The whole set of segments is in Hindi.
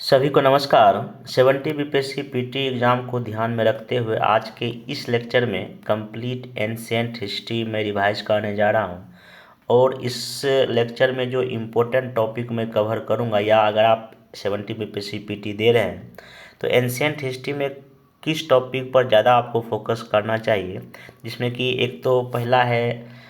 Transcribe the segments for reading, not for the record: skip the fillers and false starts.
सभी को नमस्कार। 70 बीपीएससी पीटी एग्ज़ाम को ध्यान में रखते हुए आज के इस लेक्चर में कंप्लीट एंशिएंट हिस्ट्री में रिवाइज करने जा रहा हूं। और इस लेक्चर में जो इम्पोर्टेंट टॉपिक मैं कवर करूंगा, या अगर आप 70 बीपीएससी पीटी दे रहे हैं तो एंशिएंट हिस्ट्री में किस टॉपिक पर ज़्यादा आपको फोकस करना चाहिए, जिसमें कि एक तो पहला है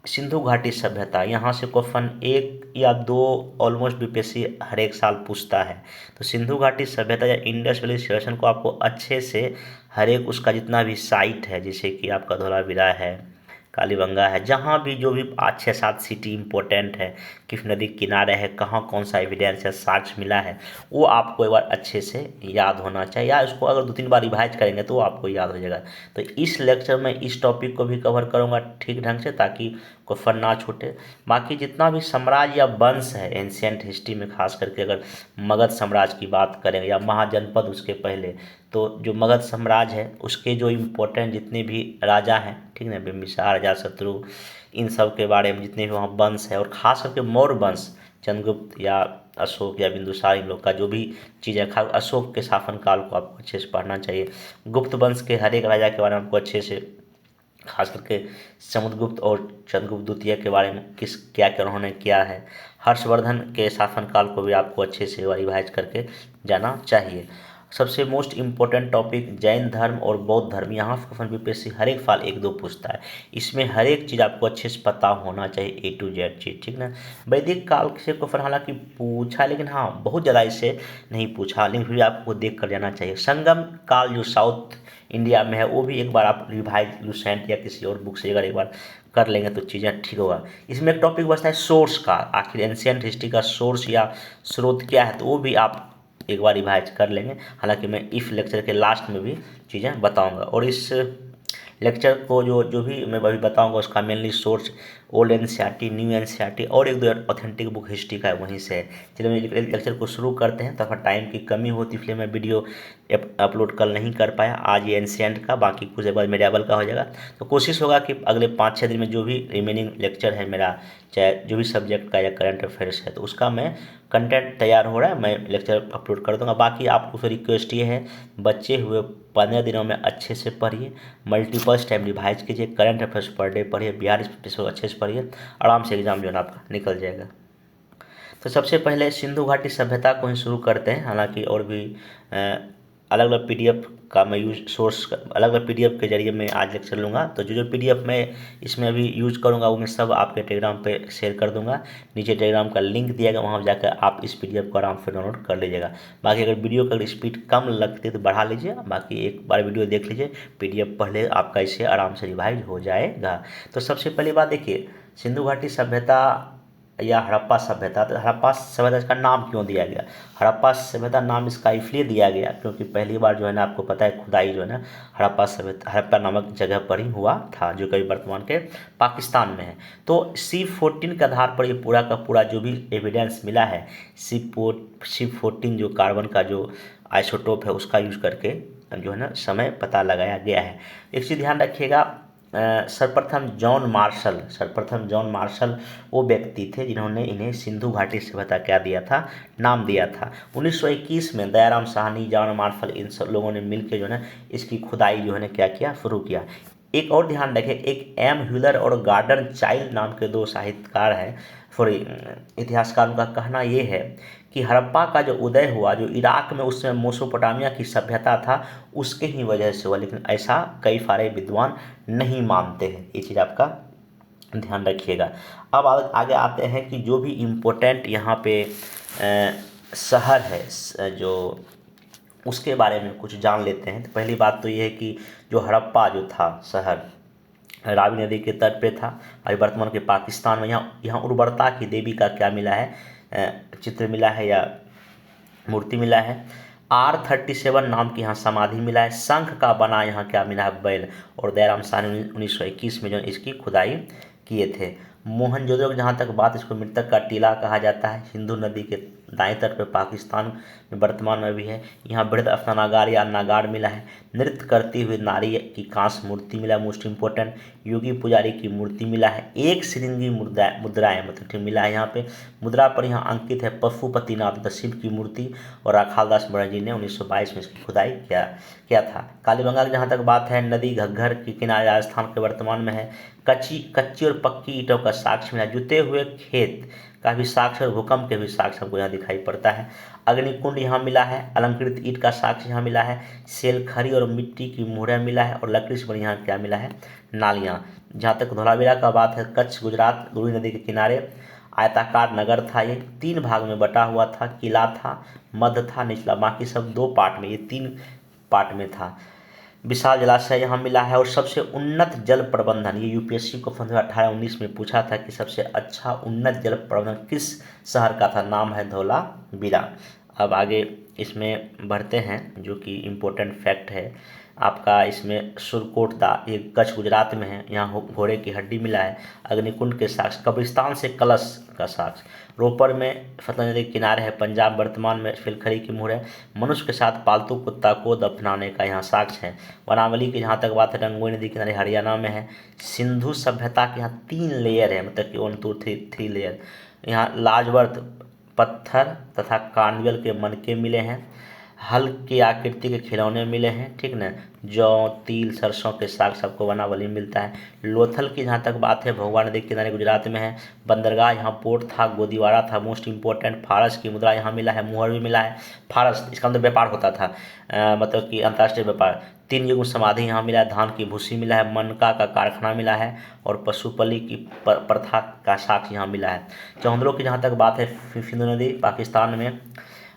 सिंधु घाटी सभ्यता। यहाँ से क्वेश्चन एक या दो ऑलमोस्ट बीपीएससी हर एक साल पूछता है। तो सिंधु घाटी सभ्यता या इंडस वैली सिविलाइजेशन को आपको अच्छे से हर एक उसका जितना भी साइट है, जैसे कि आपका धौलावीरा है, कालीबंगा है, जहाँ भी जो भी 5-6-7 सिटी इंपॉर्टेंट है, किस नदी के किनारे है, कहाँ कौन सा एविडेंस है, साक्ष्य मिला है, वो आपको एक बार अच्छे से याद होना चाहिए। या इसको अगर 2-3 बार रिवाइज करेंगे तो आपको याद हो जाएगा। तो इस लेक्चर में इस टॉपिक को भी कवर करूँगा ठीक ढंग से, ताकि क्वेश्चन ना छूटे। बाकी जितना भी साम्राज्य या वंश है एंशिएंट हिस्ट्री में, खास करके अगर मगध साम्राज्य की बात करें या महाजनपद उसके पहले, तो जो मगध साम्राज्य है उसके जो इम्पोर्टेंट जितने भी राजा हैं, ठीक है, बिंबिसार, अजातशत्रु, इन सब के बारे में जितने भी वहाँ वंश है, और खास करके मौर्य वंश, चंद्रगुप्त या अशोक या बिंदुसार, इन लोग का जो भी चीज़ है, खास अशोक के शासनकाल को आपको अच्छे से पढ़ना चाहिए। गुप्त वंश के हर एक राजा के बारे में आपको अच्छे से, खास करके समुद्रगुप्त और चंद्रगुप्त द्वितीय के बारे में किस क्या क्या उन्होंने किया है। हर्षवर्धन के शासनकाल को भी आपको अच्छे से रिवाइज करके जाना चाहिए। सबसे मोस्ट इम्पोर्टेंट टॉपिक जैन धर्म और बौद्ध धर्म, यहाँ से क्वेश्चन बीपीएससी हर एक साल 1-2 पूछता है। इसमें हर एक चीज़ आपको अच्छे से पता होना चाहिए, A to Z चीज़, ठीक ना। वैदिक काल से क्वेश्चन हालांकि पूछा, लेकिन हाँ बहुत ज़्यादा इससे नहीं पूछा, लेकिन फिर भी आपको देख कर जाना चाहिए। संगम काल जो साउथ इंडिया में है, वो भी एक बार आप रिवाइज लुसेंट या किसी और बुक से अगर एक बार कर लेंगे तो चीज़ें ठीक होगा। इसमें एक टॉपिक बचता है सोर्स का, आखिर एंशिएंट हिस्ट्री का सोर्स या स्रोत क्या है, तो वो भी आप एक बार रिवाइज कर लेंगे। हालांकि मैं इस लेक्चर के लास्ट में भी चीज़ें बताऊंगा, और इस लेक्चर को जो जो भी मैं अभी बताऊंगा उसका mainly source old NCERT, new NCERT और 1-2 ऑथेंटिक बुक हिस्ट्री का है, वहीं से है। चलिए मैं लेक्चर को शुरू करते हैं। तो टाइम की कमी होती इसलिए मैं वीडियो अपलोड कल नहीं कर पाया। आज ये एंशिएंट का, बाकी कुछ एक बार मेडिएवल का हो जाएगा। तो कोशिश होगा कि अगले 5-6 दिन में जो भी रिमेनिंग लेक्चर है मेरा, चाहे जो भी सब्जेक्ट का या करंट अफेयर्स है, तो उसका मैं कंटेंट तैयार हो रहा है, मैं लेक्चर अपलोड कर दूंगा। बाकी आपको फिर रिक्वेस्ट ये है, बचे हुए 15 दिनों में अच्छे से पढ़िए, मल्टीपल टाइम रिवाइज कीजिए, करंट अफेयर्स पर डे पढ़िए, बिहार स्टेटिस्टिक्स को अच्छे से पढ़िए, आराम से एग्जाम जो है ना आपका निकल जाएगा। तो सबसे पहले सिंधु घाटी सभ्यता को ही शुरू करते हैं। हालांकि और भी अलग अलग पीडीएफ का मैं यूज सोर्स, अलग अलग पीडीएफ के जरिए मैं आज लेक्चर लूँगा। तो जो जो पीडीएफ मैं इसमें अभी यूज करूँगा वो मैं सब आपके टेलीग्राम पे शेयर कर दूँगा। नीचे टेलीग्राम का लिंक दिया गया, वहाँ जाकर आप इस पीडीएफ को आराम से डाउनलोड कर लीजिएगा। बाकी अगर वीडियो का स्पीड कम लगती है तो बढ़ा लीजिए, बाकी एक बार वीडियो देख लीजिए, पीडीएफ पढ़ ले, आपका इससे आराम से रिवाइज हो जाएगा। तो सबसे पहली बात देखिए, सिंधु घाटी सभ्यता या हड़प्पा सभ्यता। तो हड़प्पा सभ्यता इसका नाम क्यों दिया गया? हड़प्पा सभ्यता नाम इसका इसलिए दिया गया क्योंकि पहली बार जो है ना, आपको पता है, खुदाई जो है ना हड़प्पा सभ्यता, हड़प्पा नामक जगह पर ही हुआ था, जो कभी वर्तमान के पाकिस्तान में है। तो C14 के आधार पर ये पूरा का पूरा जो भी एविडेंस मिला है, C14 जो कार्बन का जो आइसोटोप है उसका यूज करके जो है ना समय पता लगाया गया है। एक चीज़ ध्यान रखिएगा, सर्वप्रथम जॉन मार्शल वो व्यक्ति थे जिन्होंने इन्हें सिंधु घाटी सभ्यता क्या दिया था, नाम दिया था। 1921 में दयाराम साहनी, जॉन मार्शल, इन सब लोगों ने मिलकर जो है ना इसकी खुदाई जो है ना क्या किया, शुरू किया। एक और ध्यान रखें, एक एम ह्यूलर और गार्डन चाइल्ड नाम के 2 साहित्यकार हैं, सॉरी इतिहासकार, उनका कहना ये है कि हड़प्पा का जो उदय हुआ, जो इराक में उस समय मेसोपोटामिया की सभ्यता था, उसके ही वजह से हुआ, लेकिन ऐसा कई सारे विद्वान नहीं मानते हैं। ये चीज़ आपका ध्यान रखिएगा। अब आगे आते हैं कि जो भी इम्पोर्टेंट यहाँ पे शहर है जो, उसके बारे में कुछ जान लेते हैं। तो पहली बात तो ये है कि जो हड़प्पा जो था शहर, रावी नदी के तट पे था, अभी वर्तमान के पाकिस्तान में। यहाँ उर्वरता की देवी का क्या मिला है, चित्र मिला है या मूर्ति मिला है। R37 नाम की यहाँ समाधि मिला है। शंख का बना यहाँ क्या मिला है, बैल। और दयाराम साहनी 1921 में जो इसकी खुदाई किए थे। मोहनजोदड़ो की जहाँ तक बात, इसको मृतक का टीला कहा जाता है। सिंधु नदी के दाएं तट पे पाकिस्तान में वर्तमान में भी है। यहाँ बृहद अफ्तानागार या नागार मिला है। नृत्य करती हुई नारी की कांस्य मूर्ति मिला, मोस्ट इंपोर्टेंट। योगी पुजारी की मूर्ति मिला है। एक श्रृंगी मुद्राएं मतलब ठीक मिला है। यहाँ पे मुद्रा पर यहाँ अंकित है पशुपतिनाथ शिव की मूर्ति, और राखालदास बनर्जी ने 1922 में इसकी खुदाई किया था। कालीबंगा की जहाँ तक बात है, नदी घग्घर के किनारे राजस्थान के वर्तमान में है। कच्ची और पक्की ईंटों का साक्ष्य मिला। जुते हुए खेत का भी साक्ष्य और भूकंप के भी साक्ष्य हमको यहाँ दिखाई पड़ता है। अग्निकुंड यहाँ मिला है। अलंकृत ईंट का साक्ष्य यहाँ मिला है। सेलखरी और मिट्टी की मुहरिया मिला है। और लकड़ी से बनी यहाँ क्या मिला है, नालियाँ। जहाँ तक धोलावीरा का बात है, कच्छ गुजरात गुरु नदी के किनारे आयताकार नगर था। ये 3 भाग में बटा हुआ था। किला था, मध्य था, निचला, बाकी सब 2 पार्ट में, ये 3 पार्ट में था। विशाल जलाशय यहाँ मिला है। और सबसे उन्नत जल प्रबंधन, ये यूपीएससी को 2018-19 में पूछा था कि सबसे अच्छा उन्नत जल प्रबंधन किस शहर का था, नाम है धौलावीरा। अब आगे इसमें बढ़ते हैं, जो कि इम्पोर्टेंट फैक्ट है आपका। इसमें सुरकोटदा, ये कच्छ गुजरात में है। यहाँ घोड़े की हड्डी मिला है। अग्निकुंड के साक्ष्य, कब्रिस्तान से कलश का साक्ष्य। रोपर में सतलज नदी के किनारे है। पंजाब वर्तमान में फिलखरी की मुहर है। मनुष्य के साथ पालतू कुत्ता को दफनाने का यहाँ साक्ष्य है। वनावली की जहाँ तक बात है, रंगोई नदी के किनारे हरियाणा में है। सिंधु सभ्यता के यहाँ 3 लेयर है, मतलब कि 1 2 3 लेयर। यहाँ लाजवर्त पत्थर तथा कार्निवल के मनके मिले हैं। हल की आकृति के खिलौने मिले हैं, ठीक ना। जौ, तिल, सरसों के साग सबको वनावली मिलता है। लोथल की जहाँ तक बात है, भगवा नदी के किनारे गुजरात में है। बंदरगाह यहाँ पोर्ट था, गोदीवाड़ा था, मोस्ट इंपोर्टेंट। फारस की मुद्रा यहाँ मिला है, मुहर भी मिला है। फारस इसका मतलब व्यापार होता था, मतलब कि अंतर्राष्ट्रीय व्यापार। 3 युग समाधि यहाँ मिला है। धान की भूसी मिला है। मनका का कारखाना मिला है। और पशुपली की प्रथा का साक्ष्य यहाँ मिला है। चौंधरों की जहाँ तक बात है, सिंधु नदी पाकिस्तान में,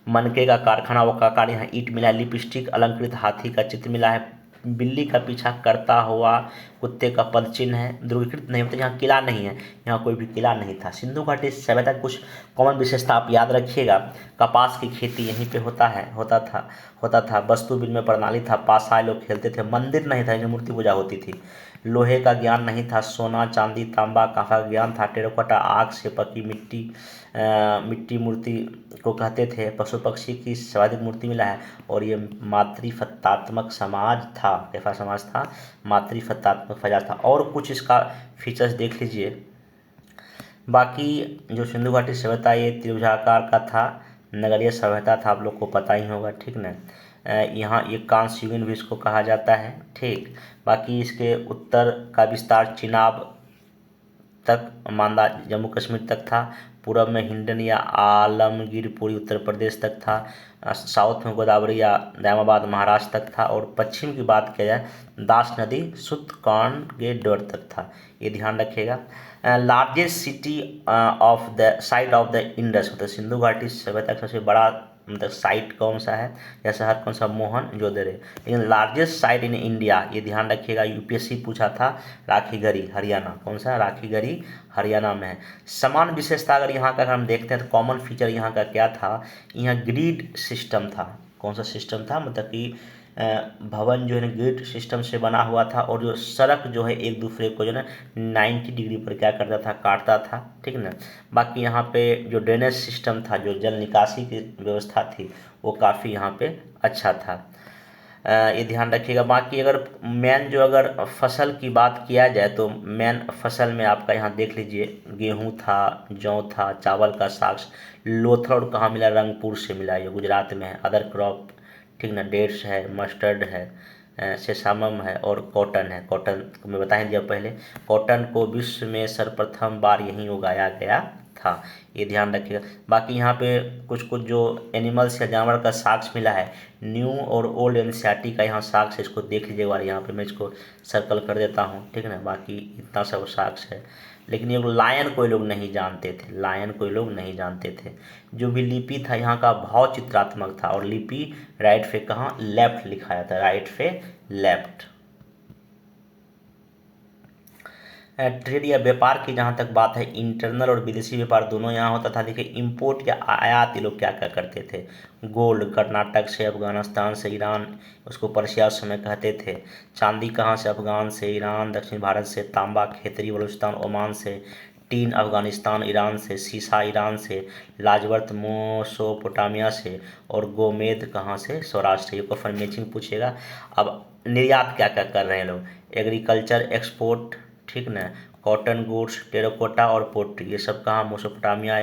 मनके का कारखाना व काकार यहाँ ईंट मिला है। लिपस्टिक, अलंकृत हाथी का चित्र मिला है। बिल्ली का पीछा करता हुआ कुत्ते का पद चिन्ह है। ध्रुवीकृत नहीं होता, यहाँ किला नहीं है, यहाँ कोई भी किला नहीं था। सिंधु घाटी सभ्यता कुछ कॉमन विशेषता आप याद रखिएगा। कपास की खेती यहीं पे होता था। वस्तु विनिमय प्रणाली था। पासाए लोग खेलते थे। मंदिर नहीं था, मूर्ति पूजा होती थी। लोहे का ज्ञान नहीं था। सोना, चांदी, तांबा, कांसा का ज्ञान था। टेराकोटा, आग से पकी मिट्टी मूर्ति को कहते थे। पशु पक्षी की सर्वाधिक मूर्ति मिला है। और ये मातृफत्तात्मक समाज था। कैसा समाज था? मातृफत्तात्मक समाज था। और कुछ इसका फीचर्स देख लीजिए। बाकी जो सिंधु घाटी सभ्यता, ये त्रिभुजाकार का था। नगरीय सभ्यता था, आप लोग को पता ही होगा, ठीक ना। यहाँ ये कांस्य युगीन भी इसको कहा जाता है, ठीक। बाकी इसके उत्तर का विस्तार चिनाब तक, मांदा जम्मू कश्मीर तक था। पूर्व में हिंडन या आलमगीरपुरी उत्तर प्रदेश तक था। साउथ में गोदावरी या दामाबाद महाराष्ट्र तक था। और पश्चिम की बात किया जाए, दास नदी सुतकानगेडर तक था। ये ध्यान रखिएगा। Largest city of the site of the Indus, मतलब सिंधु घाटी सभ्यता का सबसे बड़ा मतलब साइट कौन सा है या शहर कौन सा? मोहनजोदड़ो। लेकिन लार्जेस्ट साइट इन इंडिया, ये ध्यान रखिएगा, यूपीएससी पूछा था, राखीगढ़ी हरियाणा। कौन सा? राखीगढ़ी हरियाणा में है। समान विशेषता अगर यहाँ का हम देखते हैं तो कॉमन फीचर यहाँ का क्या था? यहाँ ग्रिड सिस्टम था। कौन सा सिस्टम था? मतलब कि भवन जो है ना ग्रिड सिस्टम से बना हुआ था। और जो सड़क जो है एक दूसरे को जो है 90 डिग्री पर क्या करता था? काटता था, ठीक ना। बाकी यहाँ पे जो ड्रेनेज सिस्टम था, जो जल निकासी की व्यवस्था थी, वो काफ़ी यहाँ पे अच्छा था। ये ध्यान रखिएगा। बाकी अगर अगर फसल की बात किया जाए तो मेन फसल में आपका यहाँ देख लीजिए, गेहूँ था, जौ था, चावल का साक्ष्य। लोथल कहाँ मिला? रंगपुर से मिला, ये गुजरात में है। अदर क्रॉप, ठीक ना, डेट्स है, मस्टर्ड है, सेसामम है और कॉटन है। कॉटन मैं बता ही दिया पहले, कॉटन को विश्व में सर्वप्रथम बार यहीं उगाया गया था। ये ध्यान रखिएगा। बाकी यहाँ पे कुछ जो एनिमल्स या जानवर का साक्ष्य मिला है। न्यू और ओल्ड एनसीईआरटी का यहाँ साक्ष्य है, इसको देख लीजिएगा। यहाँ पे मैं इसको सर्कल कर देता हूँ, ठीक है ना। बाकी इतना सब साक्ष्य है। लेकिन ये लायन कोई लोग नहीं जानते थे, लायन कोई लोग नहीं जानते थे। जो भी लिपि था यहाँ का भाव चित्रात्मक था। और लिपि राइट से कहाँ? लेफ्ट लिखा जाता है, राइट से लेफ्ट। ट्रेड या व्यापार की जहाँ तक बात है, इंटरनल और विदेशी व्यापार दोनों यहाँ होता था। देखिए इंपोर्ट या आयात ये लोग क्या क्या करते थे? गोल्ड कर्नाटक से, अफगानिस्तान से, ईरान, उसको पर्शिया उस समय कहते थे। चांदी कहाँ से? अफगान से, ईरान, दक्षिण भारत से। तांबा खेतरी बलूचिस्तान ओमान से। टीन अफगानिस्तान ईरान से, सीसा ईरान से, लाजवर्त मेसोपोटामिया से और गोमेद कहाँ से, सौराष्ट्र। ये क्वेश्चन मैचिंग पूछेगा। अब निर्यात क्या क्या कर रहे हैं लोग, एग्रीकल्चर एक्सपोर्ट, ठीक ना, कॉटन गुड्स, टेराकोटा और पोट्री, ये सब कहाँ, मेसोपोटामिया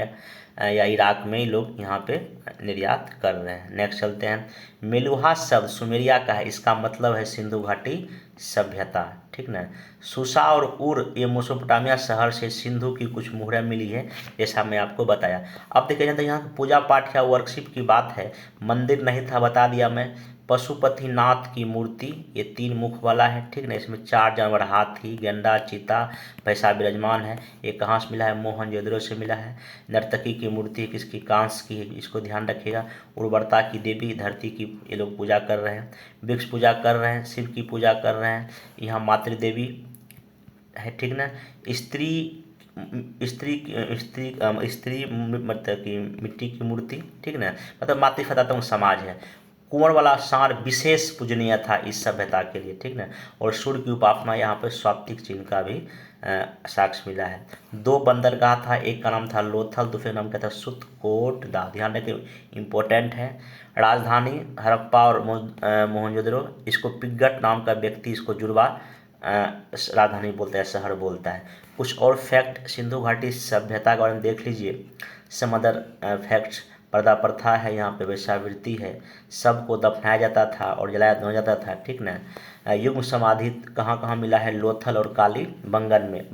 या इराक में ही लोग यहाँ पे निर्यात कर रहे हैं। नेक्स्ट चलते हैं। मेलुहा शब्द सुमेरिया का है, इसका मतलब है सिंधु घाटी सभ्यता, ठीक ना। सुसा और उर ये मेसोपोटामिया शहर से सिंधु की कुछ मुहरें मिली है, जैसा मैं आपको बताया। अब देखिए जाता है यहाँ पूजा पाठ या वर्कशिप की बात है, मंदिर नहीं था बता दिया मैं। पशुपतिनाथ की मूर्ति, ये 3 मुख वाला है, ठीक ना। इसमें 4 जानवर, हाथी, गेंडा, चीता, भैंसा विराजमान है। ये कहाँ से मिला है, मोहनजोदड़ो से मिला है। नर्तकी की मूर्ति किसकी, कांस की है, इसको ध्यान रखिएगा। उर्वरता की देवी, धरती की ये लोग पूजा कर रहे हैं। वृक्ष पूजा कर रहे हैं, शिव की पूजा कर रहे हैं। यहाँ मातृदेवी है, ठीक ना। स्त्री स्त्री स्त्री स्त्री मतलब कि मिट्टी की मूर्ति, ठीक ना, मतलब मातृफतात्मक समाज है। कुंवर वाला सांड विशेष पूजनीय था इस सभ्यता के लिए, ठीक ना। और सूर्य की उपासना यहाँ पर स्वात्विक चिन्ह का भी साक्ष्य मिला है। 2 बंदरगाह था, एक का नाम था लोथल, दूसरे नाम क्या था, सुतकोट-दा। ध्यान रखें, इम्पोर्टेंट है। राजधानी हड़प्पा और मोहनजोदड़ो, इसको पिग्गट नाम का व्यक्ति इसको जुड़वा राजधानी बोलता है, शहर बोलता है। कुछ और फैक्ट सिंधु घाटी सभ्यता के बारे में देख लीजिए। सम अदर फैक्ट्स, पर्दा प्रथा है, यहाँ पे वेश्यावृत्ति है, सबको दफनाया जाता था और जलाया नहीं जाता था, ठीक ना। युग्म समाधि कहाँ कहाँ मिला है, लोथल और कालीबंगन में,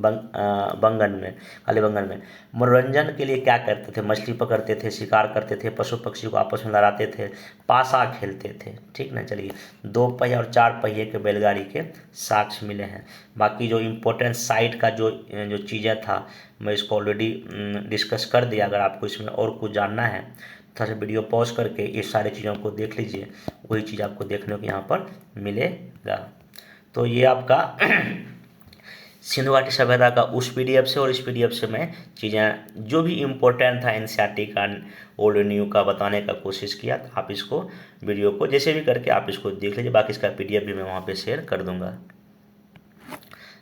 कालीबंगन में। मनोरंजन के लिए क्या करते थे, मछली पकड़ते थे, शिकार करते थे, पशु पक्षी को आपस में लड़ाते थे, पासा खेलते थे, ठीक ना। चलिए, 2 पहिया और 4 पहिए के बैलगाड़ी के साक्ष्य मिले हैं। बाकी जो इम्पोर्टेंट साइट का जो चीज़ें था, मैं इसको ऑलरेडी डिस्कस कर दिया। अगर आपको इसमें और कुछ जानना है, थोड़ा सा वीडियो पॉज करके ये सारी चीज़ों को देख लीजिए, वही चीज़ आपको देखने को यहाँ पर मिलेगा। तो ये आपका सिंधु घाटी सभ्यता का उस पीडीएफ से और इस पीडीएफ से मैं चीज़ें जो भी इम्पोर्टेंट था एनसीईआरटी का, ओल्ड न्यू का बताने का कोशिश किया। तो आप इसको वीडियो को जैसे भी करके आप इसको देख लीजिए, बाकी इसका पीडीएफ भी मैं वहाँ पे शेयर कर दूँगा।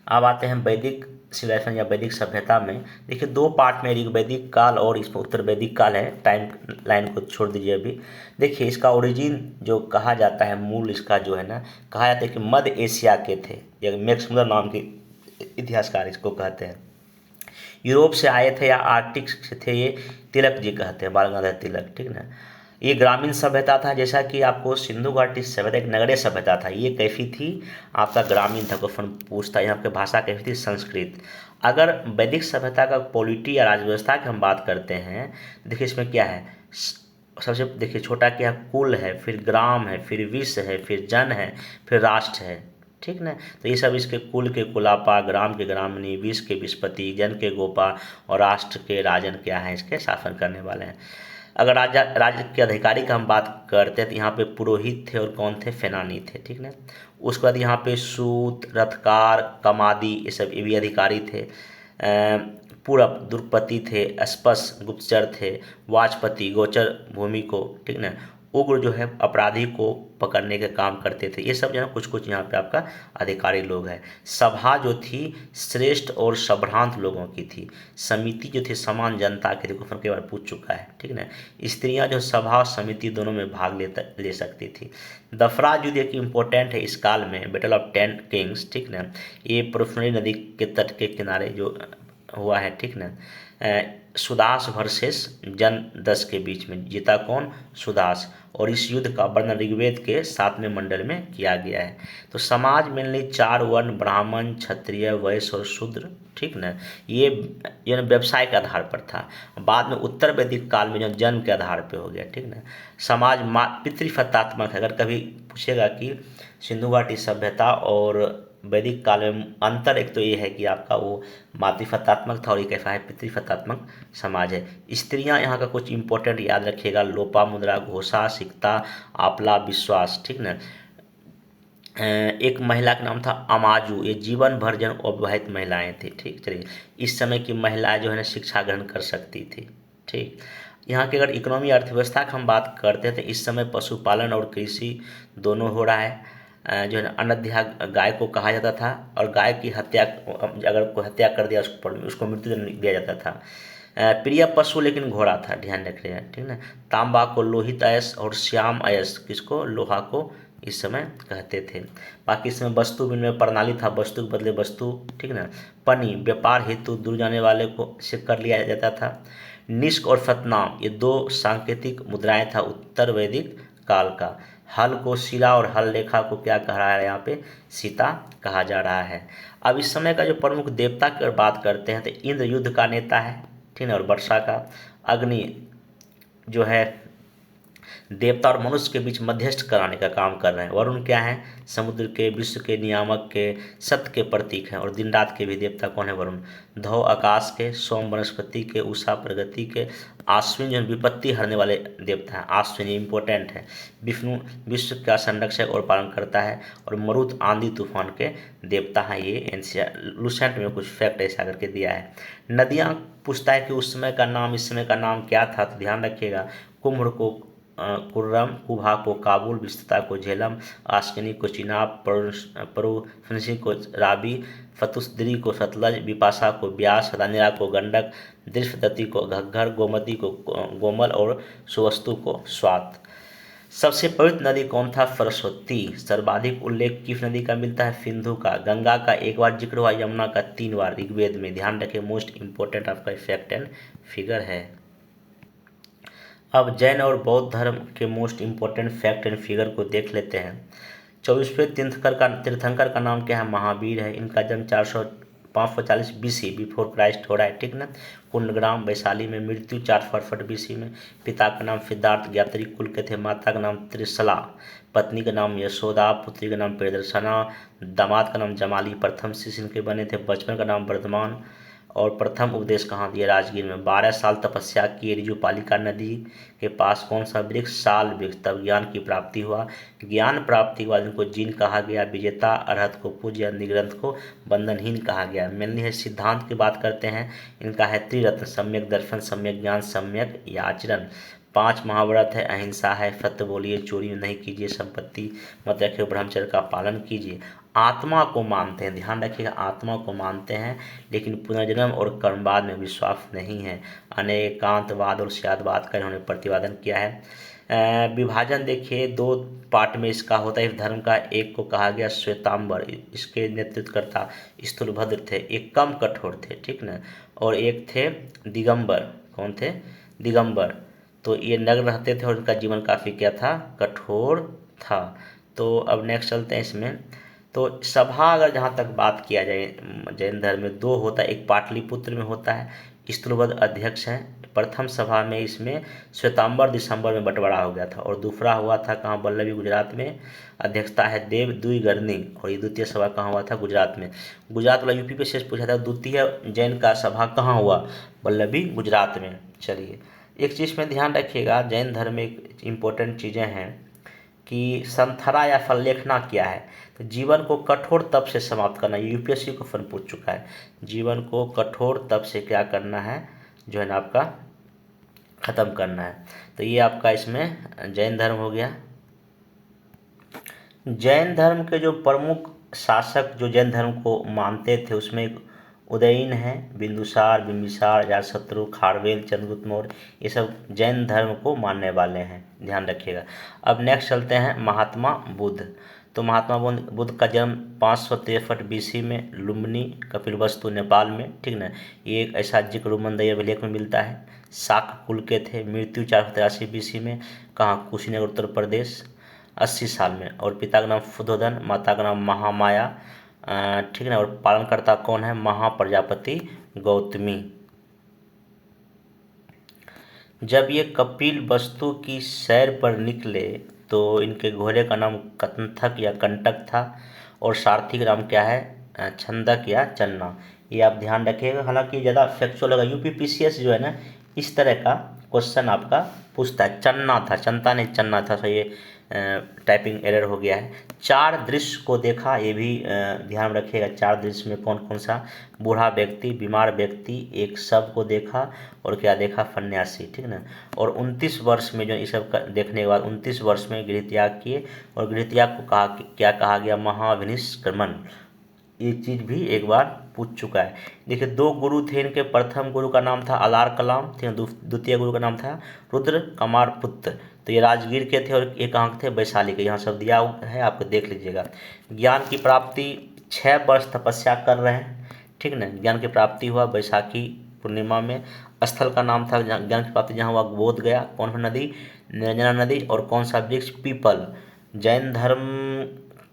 अब आते हैं वैदिक सिविलाइजेशन या वैदिक सभ्यता में। देखिए 2 पार्ट में, ऋग्वैदिक काल और इसमें उत्तर वैदिक काल है। टाइम लाइन को छोड़ दीजिए अभी। देखिए इसका ओरिजिन जो कहा जाता है, मूल इसका जो है ना, कहा जाता है कि मध्य एशिया के थे। ये मैक्समुलर नाम के इतिहासकार इसको कहते हैं। यूरोप से आए थे या आर्कटिक से थे, ये तिलक जी कहते हैं, बाल गंगाधर तिलक, ठीक ना। ये ग्रामीण सभ्यता था, जैसा कि आपको सिंधु घाटी सभ्यता एक नगरीय सभ्यता था। ये कैसी थी, आपका ग्रामीण था। क्वेश्चन पूछता है यहाँ पे, भाषा कैसी थी, संस्कृत। अगर वैदिक सभ्यता का पॉलिटी या राज्य व्यवस्था की हम बात करते हैं, देखिए इसमें क्या है, सबसे देखिए छोटा क्या है, कुल है, फिर ग्राम है, फिर विश्व है, फिर जन है, फिर राष्ट्र है, ठीक ना। तो ये सब इसके कुल के कुलापा, ग्राम के ग्रामणी, विश्व के विश्वपति, जन के गोपा और राष्ट्र के राजन क्या हैं, इसके शासन करने वाले हैं। अगर राज्य के अधिकारी का हम बात करते हैं तो यहाँ पे पुरोहित थे और कौन थे, सेनानी थे, ठीक ना। उसके बाद यहाँ पे सूत, रथकार, कमादी, ये भी अधिकारी थे। पूरब दुर्गपति थे, स्पश गुप्तचर थे, वाचपति गोचर भूमि को, ठीक ना। उग्र जो है अपराधी को पकड़ने के काम करते थे। ये सब जो है कुछ कुछ यहाँ पे आपका अधिकारी लोग हैं। सभा जो थी श्रेष्ठ और संभ्रांत लोगों की थी। समिति जो थी समान जनता के, क्वेश्चन कई बार पूछ चुका है, ठीक ना। स्त्रियां जो सभा और समिति दोनों में भाग ले सकती थी। दफराज युद्ध एक इम्पोर्टेंट है इस काल में, बैटल ऑफ 10 किंग्स, ठीक ना। ये पुरुषनी नदी के तट के किनारे जो हुआ है, ठीक ना। सुदास वर्सेस जन 10 के बीच में जीता कौन, सुदास। और इस युद्ध का वर्णन ऋग्वेद के 7वें मंडल में किया गया है। तो समाज मेनली 4 वर्ण, ब्राह्मण, क्षत्रिय, वैश्य और शूद्र, ठीक ना। ये व्यवसाय के आधार पर था। बाद में उत्तर वैदिक काल में जो जन्म के आधार पर हो गया, ठीक ना। समाज पितृफतात्मक है। अगर कभी पूछेगा कि सिंधु घाटी सभ्यता और वैदिक काल में अंतर, एक तो ये है कि आपका वो मातृफतात्मक था और ये कैसा है, पितृफतात्मक समाज है। स्त्रियां यहाँ का कुछ इंपॉर्टेंट याद रखिएगा, लोपामुद्रा, घोषा, सिकता, आपला, विश्वास, ठीक ना। एक महिला का नाम था अमाजू, ये जीवन भर जन अविवाहित महिलाएं थी, ठीक। चलिए, इस समय की महिलाएं जो है ना शिक्षा ग्रहण कर सकती थी, ठीक। यहाँ की अगर इकोनॉमी अर्थव्यवस्था की हम बात करते हैं तो इस समय पशुपालन और कृषि दोनों हो रहा है। जो है ना अनध्या गाय को कहा जाता था, और गाय की हत्या, अगर कोई हत्या कर दिया उसको मृत्युदंड दिया जाता था। प्रिय पशु लेकिन घोड़ा था, ध्यान रख रहे हैं, ठीक ना। तांबा को लोहित अयस और श्याम अयस, किसको, लोहा को इस समय कहते थे। बाकी इसमें वस्तु विनिमय प्रणाली था, वस्तु के बदले वस्तु, ठीक ना। पनी व्यापार हेतु दूर जाने वाले को से कर लिया जाता था। निष्क और सतनाम ये दो सांकेतिक मुद्राएं था उत्तर वैदिक काल का। हल को शिला और हल रेखा को क्या कह रहा है यहाँ पे, सीता कहा जा रहा है। अब इस समय का जो प्रमुख देवता की अगर बात करते हैं तो इंद्र युद्ध का नेता है, ठीक है, और वर्षा का। अग्नि जो है देवता और मनुष्य के बीच मध्यस्थ कराने का काम कर रहे हैं। वरुण क्या है, समुद्र के, विश्व के नियामक के, सत्य के प्रतीक हैं, और दिन रात के भी देवता कौन है, वरुण। धौ आकाश के, सोम वनस्पति के, उषा प्रगति के, आश्विन जो विपत्ति हरने वाले देवता हैं, आश्विन इंपॉर्टेंट है। विष्णु विश्व का संरक्षक और पालन करता है, और मरुत आंधी तूफान के देवता हैं। ये एनसीआर लूसेंट में कुछ फैक्ट ऐसा करके दिया है। नदियाँ पूछता है कि उस समय का नाम इस समय का नाम क्या था, तो ध्यान रखिएगा। कुम्भ को कुर्रम, कुभा को काबुल, विस्तृता को झेलम, आश्किनी को चिनाब, परुफनसी को राबी, फतुस्त्री को सतलज, विपाशा को ब्यास, रानीरा को गंडक, दृष्टदती को घग्घर, गोमती को गोमल और सुवस्तु को स्वात। सबसे पवित्र नदी कौन था, सरस्वती। सर्वाधिक उल्लेख किस नदी का मिलता है, सिंधु का। गंगा का एक बार जिक्र हुआ, यमुना का 3 बार ऋग्वेद में, ध्यान रखें। मोस्ट इंपोर्टेंट आपका फैक्ट एंड फिगर है। अब जैन और बौद्ध धर्म के most important fact and figure को देख लेते हैं। 24वें तीर्थंकर का नाम क्या है, महावीर है। इनका जन्म 540 BC बिफोर क्राइस्ट हो रहा है, ठीक ना। कुंडग्राम वैशाली में। मृत्यु 468 BC में। पिता का नाम सिद्धार्थ, ज्ञात्री कुल के थे। माता का नाम त्रिशला, पत्नी का नाम यशोदा, पुत्री का नाम प्रियदर्शना, दामाद का नाम जमाली। प्रथम शिष्य इनके बने थे। बचपन का नाम वर्धमान, और प्रथम उपदेश कहाँ दिया, राजगीर में। 12 साल तपस्या की ऋजुपालिका नदी के पास। कौन सा वृक्ष, साल वृक्ष। तब ज्ञान की प्राप्ति हुआ। ज्ञान प्राप्ति के बाद इनको जीन कहा गया। विजेता, अरहत को पूज्य, निग्रंथ को बंधनहीन कहा गया। मेनली है सिद्धांत की बात करते हैं, इनका है त्रिरत्न, सम्यक दर्शन, सम्यक ज्ञान, सम्यक आचरण। 5 महाव्रत है, अहिंसा है, सत्य बोलिए, चोरी नहीं कीजिए, संपत्ति मत रखिए, ब्रह्मचर्य का पालन कीजिए। आत्मा को मानते हैं, ध्यान रखिएगा, आत्मा को मानते हैं, लेकिन पुनर्जन्म और कर्मवाद में विश्वास नहीं है। अनेकांतवाद और स्यादवाद का इन्होंने प्रतिपादन किया है। विभाजन देखिए 2 पार्ट में इसका होता है इस धर्म का। एक को कहा गया श्वेतांबर, इसके नेतृत्वकर्ता स्थूलभद्र थे, एक कम कठोर थे, ठीक ना। और एक थे दिगंबर, कौन थे, दिगंबर। तो ये नग्न रहते थे और उनका जीवन काफ़ी क्या था, कठोर था। तो अब नेक्स्ट चलते हैं इसमें। तो सभा अगर जहाँ तक बात किया जाए जैन धर्म में 2 होता है, एक पाटलिपुत्र में होता है, स्थूलभद्र अध्यक्ष हैं। प्रथम सभा में इसमें श्वेतांबर दिसंबर में बंटवारा हो गया था, और दूसरा हुआ था कहाँ, वल्लभी गुजरात में। अध्यक्षता है देव द्विगर्नी, और ये द्वितीय सभा कहाँ हुआ था, गुजरात में। गुजरात वाला यूपी पे शेष पूछा था। द्वितीय जैन का सभा कहाँ हुआ, वल्लभी गुजरात में। चलिए एक चीज़ में ध्यान रखिएगा, जैन धर्म में एक इम्पोर्टेंट चीज़ें हैं कि संथरा या फललेखना क्या है, तो जीवन को कठोर तप से समाप्त करना। ये यूपीएससी को फन पूछ चुका है। जीवन को कठोर तप से क्या करना है, जो है ना आपका ख़त्म करना है। तो ये आपका इसमें जैन धर्म हो गया। जैन धर्म के जो प्रमुख शासक जो जैन धर्म को मानते थे उसमें एक उदयन है, बिंदुसार, बिंबिसार, अजातशत्रु, खारवेल, चंद्रगुप्त मौर्य, ये सब जैन धर्म को मानने वाले हैं, ध्यान रखिएगा। अब नेक्स्ट चलते हैं महात्मा बुद्ध। तो महात्मा बुद्ध का जन्म 563 BC में लुम्बिनी, कपिलवस्तु, नेपाल में, ठीक ना। ये एक ऐसा जिक्र रुमनदई अभिलेख में मिलता है। शाक कुल के थे। मृत्यु 483 BC में, कहाँ, कुशीनगर, उत्तर प्रदेश, 80 साल में। और पिता का नाम फुद्धोदन, माता का नाम महामाया, ठीक है। और पालनकर्ता कौन है, महाप्रजापति गौतमी। जब ये कपिल वस्तु की सैर पर निकले तो इनके घोड़े का नाम कंथक या कंटक था, और सारथी का नाम क्या है, छंदक या चन्ना। ये आप ध्यान रखिएगा। हालांकि ज़्यादा फैक्चुअल होगा, यूपी PCS जो है ना इस तरह का क्वेश्चन आपका पूछता है। चन्ना था, चंता नहीं चन्ना था, तो ये टाइपिंग एरर हो गया है। 4 दृश्य को देखा, ये भी ध्यान रखिएगा। 4 दृश्य में कौन कौन सा? बूढ़ा व्यक्ति, बीमार व्यक्ति, एक शव को देखा, और क्या देखा? सन्यासी, ठीक ना। और 29 वर्ष में जो ये सब देखने के बाद 29 वर्ष में गृह त्याग किए, और गृह त्याग को क्या कहा गया? महाविनिष्क्रमण। ये चीज़ भी एक बार पूछ चुका है। देखिए 2 गुरु थे इनके। प्रथम गुरु का नाम था अलार कलाम, ठीक है। द्वितीय गुरु का नाम था रुद्र कमार पुत्र। तो ये राजगीर के थे, और ये कहाँ के थे? वैशाली के। यहाँ सब दिया है, आपको देख लीजिएगा। ज्ञान की प्राप्ति 6 वर्ष तपस्या कर रहे हैं, ठीक ना। ज्ञान की प्राप्ति हुआ वैशाखी पूर्णिमा में। स्थल का नाम था ज्ञान की प्राप्ति जहाँ हुआ बोध गया। कौन सा नदी? निरंजना नदी। और कौन सा वृक्ष? पीपल। जैन धर्म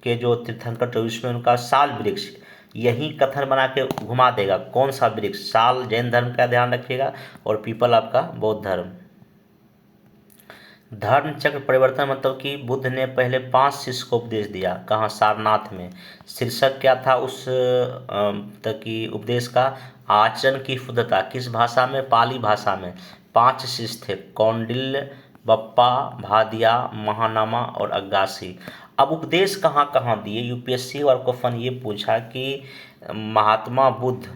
के जो तीर्थंकर 24 में उनका साल वृक्ष, यही कथन बना के घुमा देगा। कौन सा वृक्ष? साल जैन धर्म का, ध्यान रखिएगा, और पीपल आपका बौद्ध धर्म। धर्म चक्र परिवर्तन मतलब कि बुद्ध ने पहले 5 शिष्य को उपदेश दिया। कहाँ? सारनाथ में। शीर्षक क्या था उस तक की उपदेश का? आचरण की शुद्धता। किस भाषा में? पाली भाषा में। 5 शिष्य थे, कौंडिल्य, बप्पा, भादिया, महानामा और अग्गासी। अब उपदेश कहाँ कहाँ दिए? यूपीएससी और क्वेश्चन ये पूछा कि महात्मा बुद्ध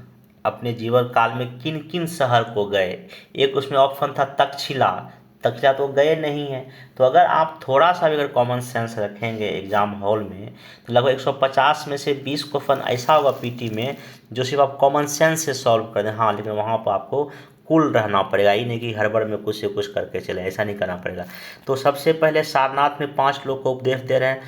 अपने जीवन काल में किन किन शहर को गए। एक उसमें ऑप्शन था तक्षशिला। तक्षशिला तो गए नहीं हैं। तो अगर आप थोड़ा सा भी अगर कॉमन सेंस रखेंगे एग्जाम हॉल में, तो लगभग 150 में से 20 क्वेश्चन ऐसा होगा पीटी में जो सिर्फ आप कॉमन सेंस से सॉल्व कर दें। हाँ, लेकिन वहाँ पर आपको कूल रहना पड़ेगा, ये नहीं कि हड़बड़ में कुछ से कुछ करके चले, ऐसा नहीं करना पड़ेगा। तो सबसे पहले सारनाथ में 5 लोग को उपदेश दे रहे हैं।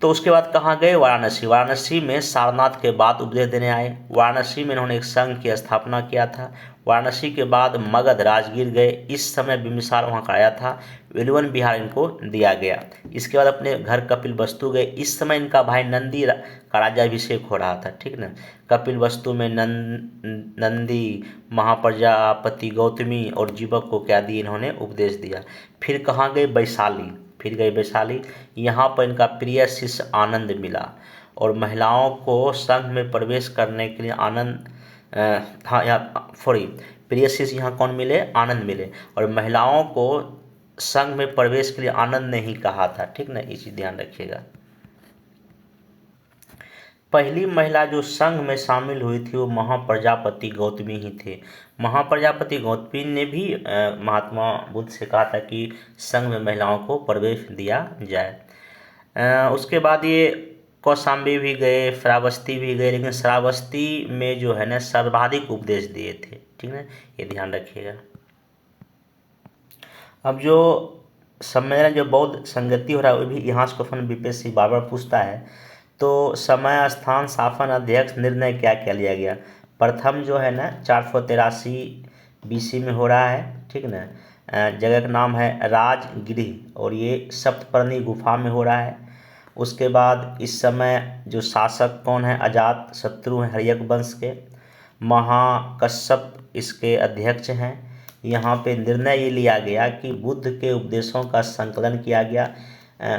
तो उसके बाद कहाँ गए? वाराणसी। वाराणसी में सारनाथ के बाद उपदेश देने आए। वाराणसी में इन्होंने एक संघ की स्थापना किया था। वाराणसी के बाद मगध राजगीर गए। इस समय बिंबिसार वहाँ का आया था। वेलुवन विहार इनको दिया गया। इसके बाद अपने घर कपिल वस्तु गए। इस समय इनका भाई नंदी का राज्याभिषेक हो रहा था, ठीक ना। कपिल वस्तु में नंदी, महाप्रजापति गौतमी और जीवक को क्या दिए? इन्होंने उपदेश दिया। फिर कहाँ गए? वैशाली। फिर गए वैशाली। यहाँ पर इनका प्रिय शिष्य आनंद मिला, और महिलाओं को संघ में प्रवेश करने के लिए आनंद हाँ यहाँ सॉरी प्रिय शिष्य यहाँ कौन मिले? आनंद मिले। और महिलाओं को संघ में प्रवेश के लिए आनंद ने ही कहा था, ठीक ना। ये चीज़ ध्यान रखिएगा। पहली महिला जो संघ में शामिल हुई थी वो महाप्रजापति गौतमी ही थे। महाप्रजापति गौतमी ने भी महात्मा बुद्ध से कहा था कि संघ में महिलाओं को प्रवेश दिया जाए। उसके बाद ये कौशाम्बी भी गए, श्रावस्ती भी गए, लेकिन श्रावस्ती में जो है ना सर्वाधिक उपदेश दिए थे, ठीक है। ये ध्यान रखिएगा। अब जो सम्मेलन जो बौद्ध संगति हो रहा है वो भी यहाँ से क्वेश्चन बीपीएससी बार बार पूछता है। तो समय, स्थान, शासन, अध्यक्ष, निर्णय क्या क्या लिया गया? प्रथम जो है ना 483 बीसी में हो रहा है, ठीक ना। जगह का नाम है राजगृह, और ये सप्तपर्णी गुफा में हो रहा है। उसके बाद इस समय जो शासक कौन है? अजात शत्रु हैं हर्यक वंश के। महाकश्यप इसके अध्यक्ष हैं। यहाँ पे निर्णय ये लिया गया कि बुद्ध के उपदेशों का संकलन किया गया।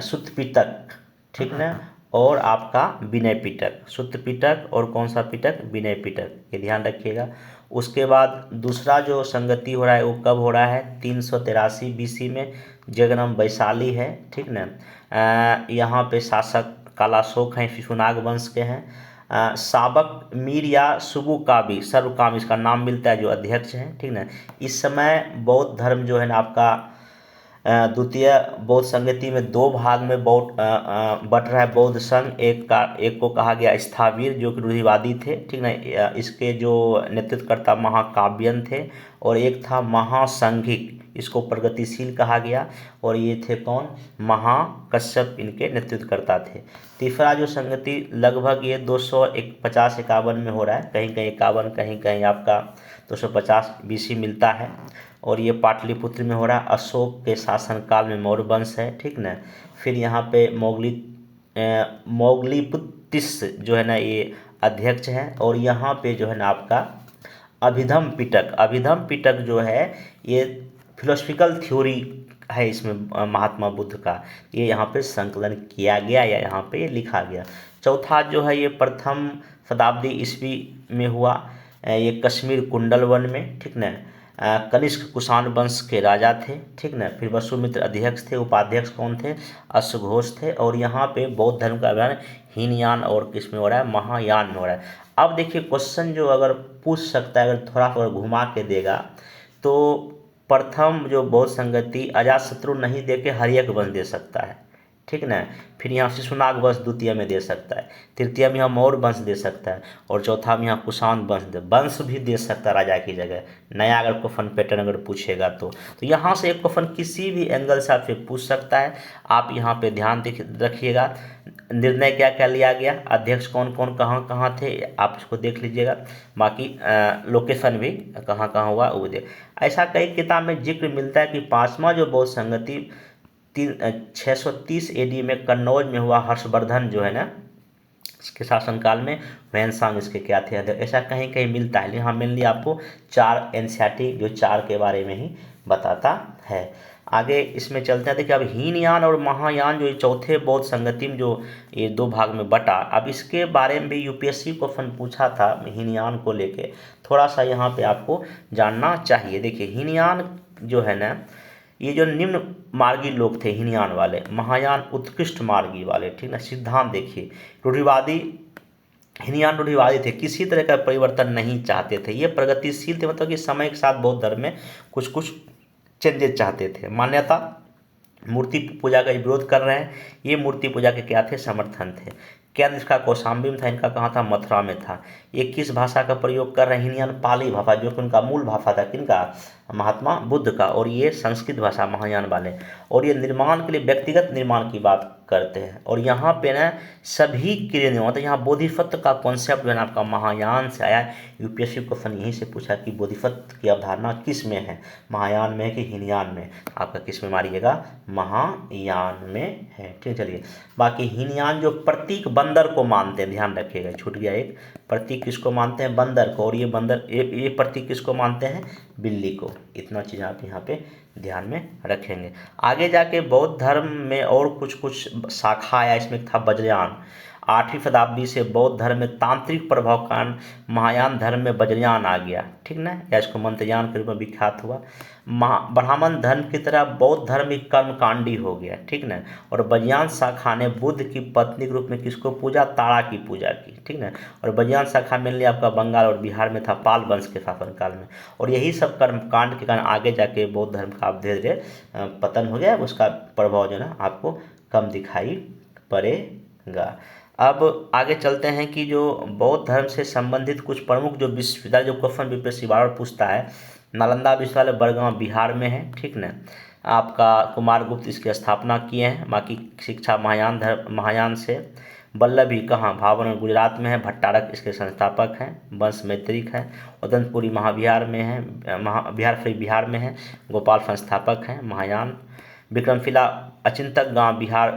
सुत्त पिटक, ठीक ना, और आपका विनय पिटक। सुत्त पिटक और कौन सा पिटक? विनय पिटक, ये ध्यान रखिएगा। उसके बाद दूसरा जो संगति हो रहा है वो कब हो रहा है? 383 बीसी में। जगह नाम वैशाली है, ठीक ना। यहाँ पे शासक कालाशोक हैं, शिशुनाग वंश के हैं। साबक मीर या सुबुकाबी सर्वकाम इसका नाम मिलता है, जो अध्यक्ष हैं, ठीक ना। इस समय बौद्ध धर्म जो है ना आपका द्वितीय बौद्ध संगति में 2 भाग में बौद्ध बट रहा है बौद्ध संघ। एक को कहा गया स्थावीर जो कि रूढ़िवादी थे, ठीक ना। इसके जो नेतृत्वकर्ता महाकाव्यन थे, और एक था महासंघिक, इसको प्रगतिशील कहा गया, और ये थे कौन? महाकश्यप इनके नेतृत्वकर्ता थे। तीसरा जो संगति लगभग ये 250-51 में हो रहा है, कहीं कहीं 51, कहीं कहीं आपका 250 बीसी मिलता है, और ये पाटलिपुत्र में हो रहा है। अशोक के शासनकाल में मौर्य वंश है, ठीक ना। फिर यहाँ पे मोगलीपुत्तिस जो है ना ये अध्यक्ष हैं, और यहाँ पे जो है ना आपका अभिधम पिटक जो है ये फिलोसफिकल थ्योरी है इसमें महात्मा बुद्ध का, ये यहाँ पे संकलन किया गया या यहाँ पे लिखा गया। चौथा जो है ये प्रथम शताब्दी ईस्वी में हुआ, ये कश्मीर कुंडल वन में, ठीक ना। कनिष्क कुषाण वंश के राजा थे, ठीक ना। फिर वसुमित्र अध्यक्ष थे, उपाध्यक्ष कौन थे, अश्वघोष थे। और यहाँ पे बौद्ध धर्म का अभियान हीनयान और किस में हो रहा है, महायान में हो रहा है। अब देखिए क्वेश्चन जो अगर पूछ सकता है, अगर थोड़ा सा घुमा के देगा तो प्रथम जो बौद्ध संगति अजातशत्रु नहीं दे के हर्यक वंश दे सकता है, ठीक ना। फिर यहाँ शिशुनाग वंश द्वितीय में दे सकता है, तृतीय में यहाँ मौर्य वंश दे सकता है, और चौथा में यहाँ कुषाण वंश भी दे सकता है राजा की जगह। नया अगर क्वेश्चन पैटर्न अगर पूछेगा तो यहाँ से एक क्वेश्चन किसी भी एंगल से आपसे पूछ सकता है। आप यहाँ पे ध्यान रखिएगा, निर्णय क्या क्या लिया गया, अध्यक्ष कौन कौन कहाँ कहाँ थे, आप इसको देख लीजिएगा। बाकी लोकेशन भी कहाँ कहाँ हुआ वो देख। ऐसा कई किताब में जिक्र मिलता है कि पांचवा जो बौद्ध संगति 630 AD में कन्नौज में हुआ। हर्षवर्धन जो है ना, इसके शासनकाल में वैनसांग इसके क्या थे, ऐसा कहीं कहीं मिलता है। लेकिन हाँ मेनली आपको 4 एनसीईआरटी जो 4 के बारे में ही बताता है। आगे इसमें चलते हैं। देखिए अब हीनयान और महायान जो चौथे बौद्ध संगति में जो ये 2 भाग में बटा, अब इसके बारे में भी यूपीएससी क्वेश्चन पूछा था हीनयान को लेके, थोड़ा सा यहाँ पे आपको जानना चाहिए। देखिए हीनयान जो है ना, ये जो निम्न मार्गी लोग थे हीनयान वाले, महायान उत्कृष्ट मार्गी वाले, ठीक ना। सिद्धांत देखिए, रूढ़िवादी हीनयान रूढ़िवादी थे, किसी तरह का परिवर्तन नहीं चाहते थे। ये प्रगतिशील थे, मतलब कि समय के साथ बौद्ध धर्म में कुछ कुछ चेंजेस चाहते थे। मान्यता मूर्ति पूजा का विरोध कर रहे हैं, ये मूर्ति पूजा के क्या थे, समर्थन थे। केंद्र इसका कौशाम्बी में था, इनका कहाँ था, मथुरा में था। ये किस भाषा का प्रयोग कर रहे हैं, हीनयान पाली भाषा, जो कि उनका मूल भाषा था, किनका, महात्मा बुद्ध का। और ये संस्कृत भाषा महायान वाले, और ये निर्माण के लिए व्यक्तिगत निर्माण की बात करते हैं। और यहाँ पे ना सभी के लिए मतलब यहाँ बोधिसत्व का कॉन्सेप्ट जो है ना आपका महायान से आया। यूपीएससी क्वेश्चन यहीं से पूछा कि बोधिसत्व की अवधारणा किस में है, महायान में कि हीनयान में। आपका किस में मारिएगा, महायान में है, ठीक। चलिए बाकी हीनयान जो प्रतीक बंदर को मानते हैं, ध्यान रखिएगा, छूट गया एक प्रतीक, किसको मानते हैं, बंदर को। और ये बंदर ये प्रतीक किसको मानते हैं, बिल्ली को। इतना चीज़ आप यहाँ पे ध्यान में रखेंगे। आगे जाके बौद्ध धर्म में और कुछ शाखा आया, इसमें था वज्रयान। 8वीं शताब्दी से बौद्ध धर्म में तांत्रिक प्रभाव के कारण महायान धर्म में वज्रयान आ गया, ठीक ना, या इसको मंत्रयान के रूप में विख्यात हुआ। ब्राह्मण धर्म की तरह बौद्ध धर्म भी कर्मकांडी हो गया, ठीक ना। और वज्रयान शाखा ने बुद्ध की पत्नी के रूप में किसको पूजा, तारा की पूजा की, ठीक ना। और वज्रयान शाखा मेनली आपका बंगाल और बिहार में था, पाल वंश के शासनकाल में। और यही सब कर्मकांड के कारण आगे जाके बौद्ध धर्म का धीरे धीरे पतन हो गया, उसका प्रभाव जो है ना आपको कम दिखाई पड़ेगा। अब आगे चलते हैं कि जो बौद्ध धर्म से संबंधित कुछ प्रमुख जो विश्वविद्यालय, जो क्वेश्चन यूपीएससी बार पूछता है, नालंदा विश्वविद्यालय बड़गांव बिहार में है, ठीक ना। आपका कुमारगुप्त इसकी स्थापना किए हैं। बाकी शिक्षा महायान से वल्लभी कहाँ, भावनगर गुजरात में है। भट्टारक इसके संस्थापक हैं। वंश मैत्रिक है। उदनपुरी महाविहार में है, बिहार में है। गोपाल संस्थापक हैं महायान। विक्रमशिला अचिंतक गांव बिहार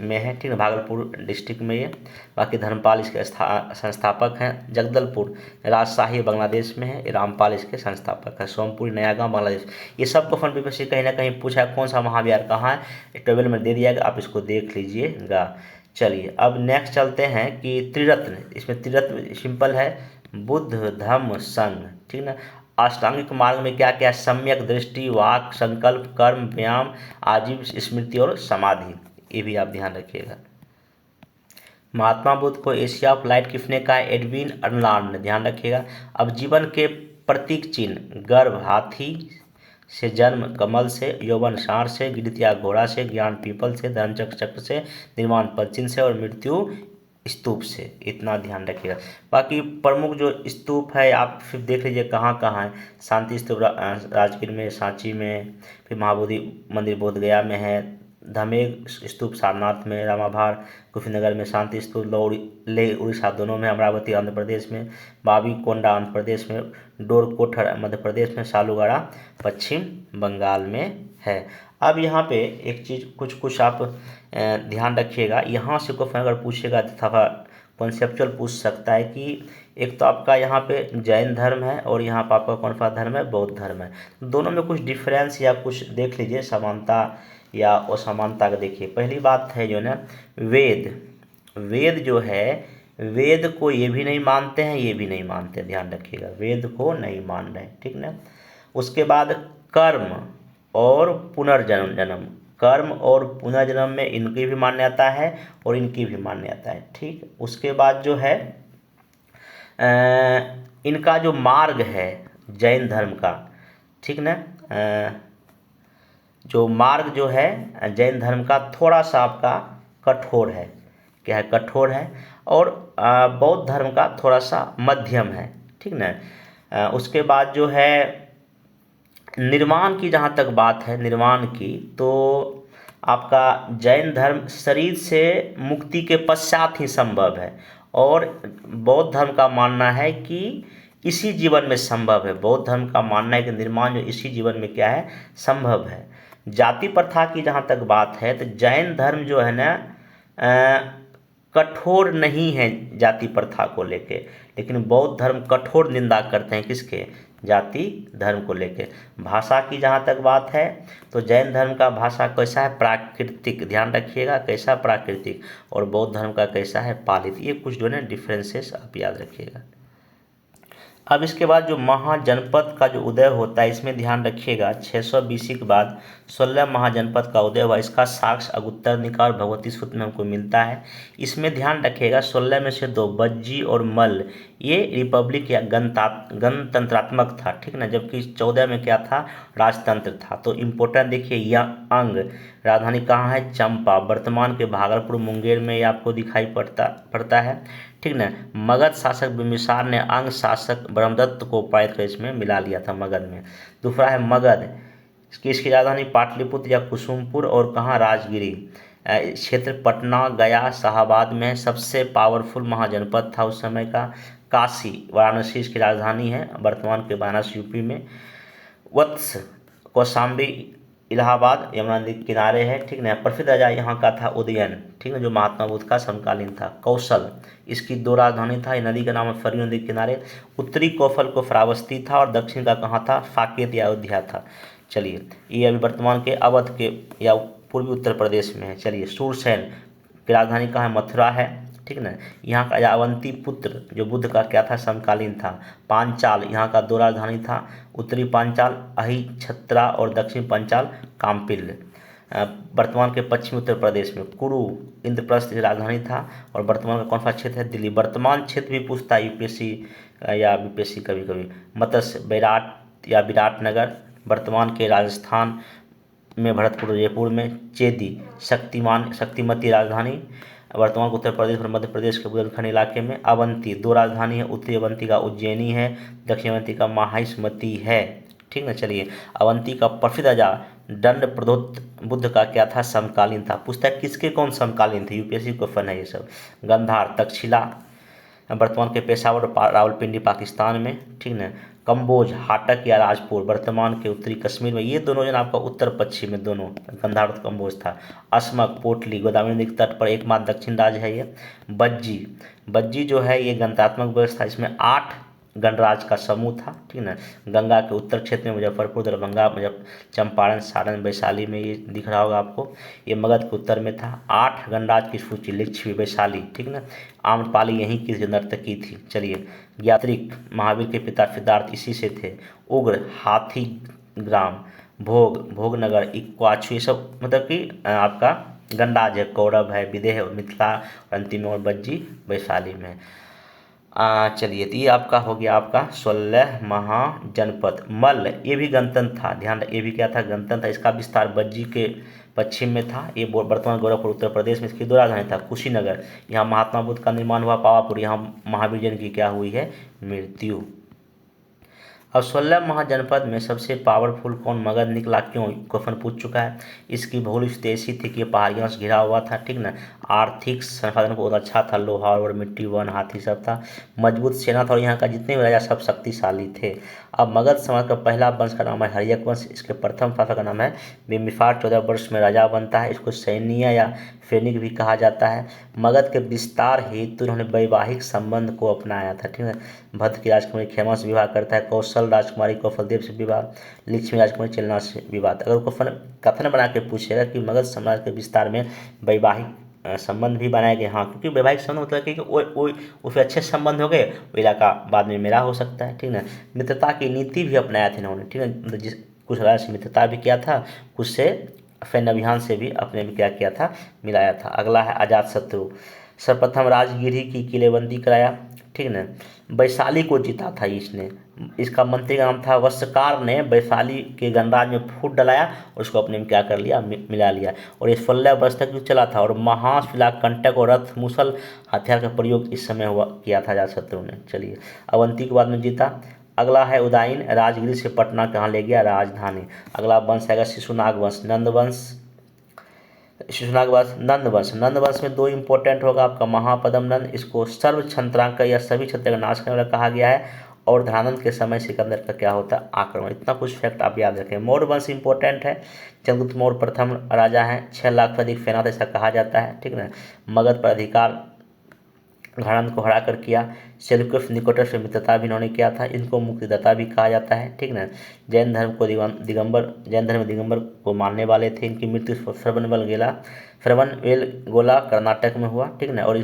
में है, ठीक है, भागलपुर डिस्ट्रिक्ट में ये। बाकी धर्मपाल इसके संस्थापक हैं। जगदलपुर राजशाही बांग्लादेश में है, रामपाल इसके संस्थापक है। सोमपुर नया गाँव बांग्लादेश। ये सब को फन पेपर से कहीं ना कहीं पूछा है, कौन सा महाविहार कहाँ है, टेबल में दे दिया गया, आप इसको देख लीजिएगा। चलिए अब नेक्स्ट चलते हैं कि त्रिरत्न। इसमें त्रिरत्न सिंपल है, बुद्ध धम्म संघ, ठीक ना। अष्टांगिक मार्ग में क्या क्या, सम्यक दृष्टि, वाक, संकल्प, कर्म, व्यायाम, आजीव, स्मृति और समाधि, ये भी आप ध्यान रखिएगा। महात्मा बुद्ध को एशिया ऑफ लाइट किसने कहा, एडविन अर्नल्ड ने, ध्यान रखिएगा। अब जीवन के प्रतीक चिन्ह, गर्भ हाथी से, जन्म कमल से, यौवन सांड से, गिरतिया घोड़ा से, ज्ञान पीपल से, धनचक्र चक्र से, निर्माण पश्चिम से और मृत्यु स्तूप से, इतना ध्यान रखिएगा। बाकी प्रमुख जो स्तूप है आप फिर देख लीजिए कहाँ कहाँ है। शांति स्तूप राजगीर में, सांची में, फिर महाबोधि मंदिर बोधगया में है, धमेग स्तूप सारनाथ में, रामाभार कुशीनगर में, शांति स्तूप लेह उड़ीसा दोनों में, अमरावती आंध्र प्रदेश में, बाबी कोंडा आंध्र प्रदेश में, डोरकोठर मध्य प्रदेश में, सालूगढ़ा पश्चिम बंगाल में है। अब यहाँ पे एक चीज़ कुछ आप ध्यान रखिएगा, यहाँ से क्वेश्चन अगर पूछेगा तो कॉन्सेप्चुअल पूछ सकता है कि एक तो आपका यहाँ पे जैन धर्म है और यहाँ पर आपका कौन सा धर्म है, बौद्ध धर्म है। दोनों में कुछ डिफरेंस या कुछ देख लीजिए, समानता या असमानता का देखिए। पहली बात है जो ना, वेद जो है, वेद को ये भी नहीं मानते हैं, ये भी नहीं मानते, ध्यान रखिएगा, वेद को नहीं मान रहे, ठीक ना। उसके बाद कर्म और पुनर्जन्म, कर्म और पुनर्जन्म में इनकी भी मान्यता है और इनकी भी मान्यता है। ठीक, उसके बाद जो है इनका जो मार्ग है जैन धर्म का, ठीक ना, जो मार्ग जो है जैन धर्म का थोड़ा सा आपका कठोर है, क्या है, कठोर है, और बौद्ध धर्म का थोड़ा सा मध्यम है। ठीक ना। उसके बाद जो है निर्वाण की जहाँ तक बात है, निर्वाण की, तो आपका जैन धर्म शरीर से मुक्ति के पश्चात ही संभव है, और बौद्ध धर्म का मानना है कि इसी जीवन में संभव है। बौद्ध धर्म का मानना है कि निर्माण जो इसी जीवन में क्या है, संभव है। जाति प्रथा की जहाँ तक बात है तो जैन धर्म जो है ना कठोर नहीं है जाति प्रथा को लेके, लेकिन बौद्ध धर्म कठोर निंदा करते हैं किसके, जाति धर्म को लेके। भाषा की जहाँ तक बात है तो जैन धर्म का भाषा कैसा है, प्राकृतिक, ध्यान रखिएगा, कैसा प्राकृतिक, और बौद्ध धर्म का कैसा है, पालित। ये कुछ जो है ना डिफरेंसेस आप याद रखिएगा। अब इसके बाद जो महाजनपद का जो उदय होता है, इसमें ध्यान रखिएगा 600 BC के बाद 16 महाजनपद का उदय हुआ। इसका साक्ष्य अगुत्तर निकाय और भगवती सूत्र में हमको मिलता है। इसमें ध्यान रखिएगा 16 में से 2 बज्जी और मल्ल ये रिपब्लिक या गणतंत्रात्मक था, ठीक ना, जबकि 14 में क्या था, राजतंत्र था। तो इम्पोर्टेंट देखिए, यह अंग राजधानी कहाँ है, चंपा, वर्तमान के भागलपुर मुंगेर में ये आपको दिखाई पड़ता है, ठीक ना। मगध शासक बिंबिसार ने अंग शासक ब्रह्मदत्त को पारित कर इसमें मिला लिया था मगध में। दूसरा है मगध, इसकी राजधानी पाटलिपुत्र या कुसुमपुर, और कहाँ, राजगिरी क्षेत्र पटना, गया, शाहाबाद में। सबसे पावरफुल महाजनपद था उस समय का काशी, वाराणसी इसकी राजधानी है, वर्तमान के वाराणसी यूपी में। वत्स, कौशाम्बी, इलाहाबाद यमुना नदी के किनारे है, ठीक ना। प्रसिद्ध राजा यहाँ का था उदयन, ठीक है, जो महात्मा बुद्ध का समकालीन था। कौशल, इसकी 2 राजधानी था, ये नदी का नाम है सरयू नदी के किनारे। उत्तरी कौशल को श्रावस्ती था, और दक्षिण का कहाँ था, साकेत या अयोध्या था। चलिए, ये अभी वर्तमान के अवध के या पूर्वी उत्तर प्रदेश में है। चलिए, सूरसेन की राजधानी कहाँ है, मथुरा है, ठीक ना। यहाँ का अवंती पुत्र जो बुद्ध का क्या था, समकालीन था। पांचाल, यहाँ का 2 राजधानी था, उत्तरी पांचाल अहिछत्रा और दक्षिण पांचाल काम्पिल, वर्तमान के पश्चिमी उत्तर प्रदेश में। कुरु इंद्रप्रस्थ राजधानी था, और वर्तमान का कौन सा क्षेत्र है, दिल्ली। वर्तमान क्षेत्र भी पूछता है यूपीएससी या बीपीएससी कभी कभी। मत्स्य, बैराट या विराटनगर, वर्तमान के राजस्थान में भरतपुर जयपुर में। चेदी, शक्तिमती राजधानी, वर्तमान उत्तर प्रदेश और मध्य प्रदेश के बुंदेलखंड इलाके में। अवंती 2 राजधानी है, उत्तरी अवंती का उज्जैनी है, दक्षिण अवंती का माहिष्मती है, ठीक ना। चलिए, अवंती का प्रसिद्ध राजा दंड प्रदोत बुद्ध का क्या था, समकालीन था। पूछता है किसके कौन समकालीन थे, यूपीएससी को फन है ये सब। गंधार, तक्षशिला, वर्तमान के पेशावर रावलपिंडी पाकिस्तान में, ठीक ना। कंबोज, हाटक या राजपुर, वर्तमान के उत्तरी कश्मीर में। ये दोनों जन आपका उत्तर पश्चिम में दोनों, गंधार और कंबोज था। असमक, पोटली, गोदावरी नदी के तट पर एकमात्र दक्षिण राज्य है ये। बज्जी जो है ये गणतात्मक व्यवस्था, इसमें 8 गणराज्य का समूह था, ठीक ना। गंगा के उत्तर क्षेत्र में मुजफ्फरपुर, दरभंगा, चंपारण, सारण, वैशाली में ये दिख रहा होगा आपको। ये मगध के उत्तर में था। 8 गणराज्य की सूची, लिच्छवी, वैशाली, ठीक ना। आम्रपाली यहीं की जो नर्तकी थी। चलिए, यात्रिक, महावीर के पिता सिद्धार्थ इसी से थे। उग्र, हाथीग्राम, भोगनगर, इक्वाछु, ये सब मतलब कि आपका गणराज्य है। कौरव है, विदेह और मिथिला, और अंतिम और बज्जी वैशाली में। चलिए, तो ये आपका हो गया आपका 16 महाजनपद। मल्ल, ये भी गणतंत्र था, ध्यान, ये भी क्या था, गणतंत्र था। इसका विस्तार बज्जी के पश्चिम में था। ये वर्तमान गोरखपुर उत्तर प्रदेश में। इसकी 2 राजधानी था, कुशीनगर, यहाँ महात्मा बुद्ध का निर्माण हुआ। पावापुर, यहाँ महावीर जैन की क्या हुई है, मृत्यु। अब 16 महाजनपद में सबसे पावरफुल कौन, मगध निकला। क्यों, क्वेश्चन पूछ चुका है। इसकी भौगोलिक स्थिति ऐसी थी कि पहाड़ियों से घिरा हुआ था, ठीक ना। आर्थिक संसाधन बहुत अच्छा था, लोहा और मिट्टी, वन, हाथी सब था। मजबूत सेना था, और यहाँ का जितने भी राजा सब शक्तिशाली थे। अब मगध समाज का पहला वंश का नाम है हर्यक वंश। इसके प्रथम शासक का नाम है बिम्बिसार, 14 वर्ष में राजा बनता है। इसको सैन्य या सैनिक भी कहा जाता है। मगध के विस्तार हेतु उन्होंने वैवाहिक संबंध को अपनाया था, ठीक है। भद्र की राजकुमारी खेमा से विवाह करता है। कौशल राजकुमारी कौशलदेव से विवाह। लक्ष्मी राजकुमारी चलना से विवाह। अगर कथन बना के पूछेगा कि मगध साम्राज्य के विस्तार में वैवाहिक संबंध भी बनाए गए। हाँ, क्योंकि वैवाहिक संबंध मतलब कि वो उससे अच्छे संबंध हो गए, वो इलाका बाद में मेरा हो सकता है, ठीक ना। मित्रता की नीति भी अपनाया था इन्होंने, ठीक है। मतलब जिस कुछ राज्य से मित्रता भी किया था, कुछ से सैन्य अभियान से भी अपने में क्या किया था, मिलाया था। अगला है अजातशत्रु। सर्वप्रथम राजगिरी की किलेबंदी कराया, ठीक ना। वैशाली को जीता था इसने। इसका मंत्री का नाम था वस्त्रकार ने वैशाली के गणराज्य में फूट डलाया और उसको अपने में क्या कर लिया, मिला लिया। और ये 16 वर्ष तक युद्ध चला था और महाशिला, कंटक और रथ मुसल हथियार का प्रयोग इस समय हुआ किया था अजातशत्रु ने। चलिए, अवंती के बाद में जीता। अगला है उदयन। राजगिरी से पटना कहाँ ले गया, राजधानी। अगला वंश है शिशुनाग वंश, नंद वंश। शिशुनाग वंश, नंद वंश। नंद वंश में दो इंपॉर्टेंट होगा आपका, महापद्म नंद, इसको सर्व क्षंत्रांक या सभी क्षत्र का नाश करने वाला कहा गया है। और धनानंद के समय सिकंदर का क्या होता है, आक्रमण। इतना कुछ फैक्ट आप याद रखें। मौर्य वंश इंपॉर्टेंट है। चंद्रगुप्त मौर्य प्रथम राजा हैं, 6 लाख से अधिक सेना था ऐसा कहा जाता है, ठीक ना। मगध पर अधिकार घणानंद को हराकर किया। सेल्यूकस निकोटर से मित्रता भी इन्होंने किया था। इनको मुक्तिदाता भी कहा जाता है, ठीक ना। जैन धर्म में दिगंबर को मानने वाले थे। इनकी मृत्यु श्रवणबेलगोला कर्नाटक में हुआ, ठीक ना। और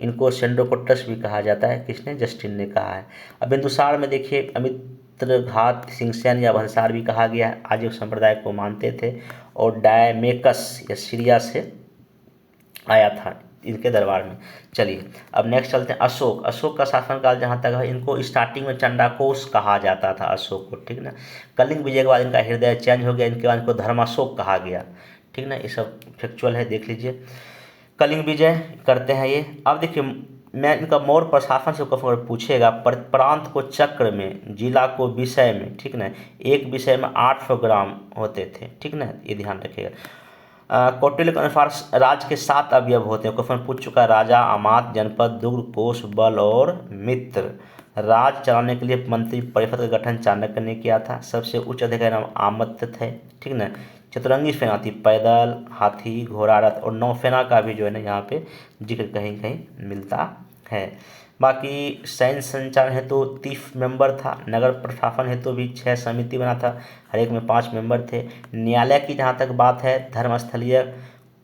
इनको सेंड्रोकोट्टस भी कहा जाता है, किसने, जस्टिन ने कहा है। अब बिंदुसार में देखिए अमित्रघात सिंहसेन या भंसार भी कहा गया है, आर्य संप्रदाय को मानते थे। और डायमेकस या सीरिया से आया था इनके दरबार में। चलिए, अब नेक्स्ट चलते हैं अशोक। अशोक का शासनकाल जहाँ तक है, इनको स्टार्टिंग में चंडाकोश कहा जाता था अशोक को, ठीक ना। कलिंग विजय के बाद इनका हृदय चेंज हो गया, इनके बाद इनको धर्माशोक कहा गया, ठीक ना। ये सब फैक्चुअल है, देख लीजिए। कलिंग विजय करते हैं ये। अब देखिए, मैं इनका मौर्य प्रशासन से क्वेश्चन पूछेगा, प्रांत को चक्र में, जिला को विषय में, ठीक ना। एक विषय में 800 ग्राम होते थे, ठीक ना, ये ध्यान रखिएगा। कौटिल्य के अनुसार राज्य के 7 अवयव होते हैं। क्वेश्चन पूछ चुका है, राजा, अमात्य, जनपद, दुर्ग, कोष, बल और मित्र। राज चलाने के लिए मंत्री परिषद का गठन चाणक्य ने किया था। सबसे उच्च अधिकारी नाम आमत्य थे, ठीक ना। चतुरंगी सेना थी, पैदल, हाथी, घोड़ा, रथ। और नौसेना का भी जो है ना यहाँ पे जिक्र कहीं कहीं मिलता है। बाकी सैन्य संचालन हेतु 30 मेंबर था। नगर प्रशासन हेतु भी 6 समिति बना था, हर एक में 5 मेंबर थे। न्यायालय की जहाँ तक बात है, धर्मस्थलीय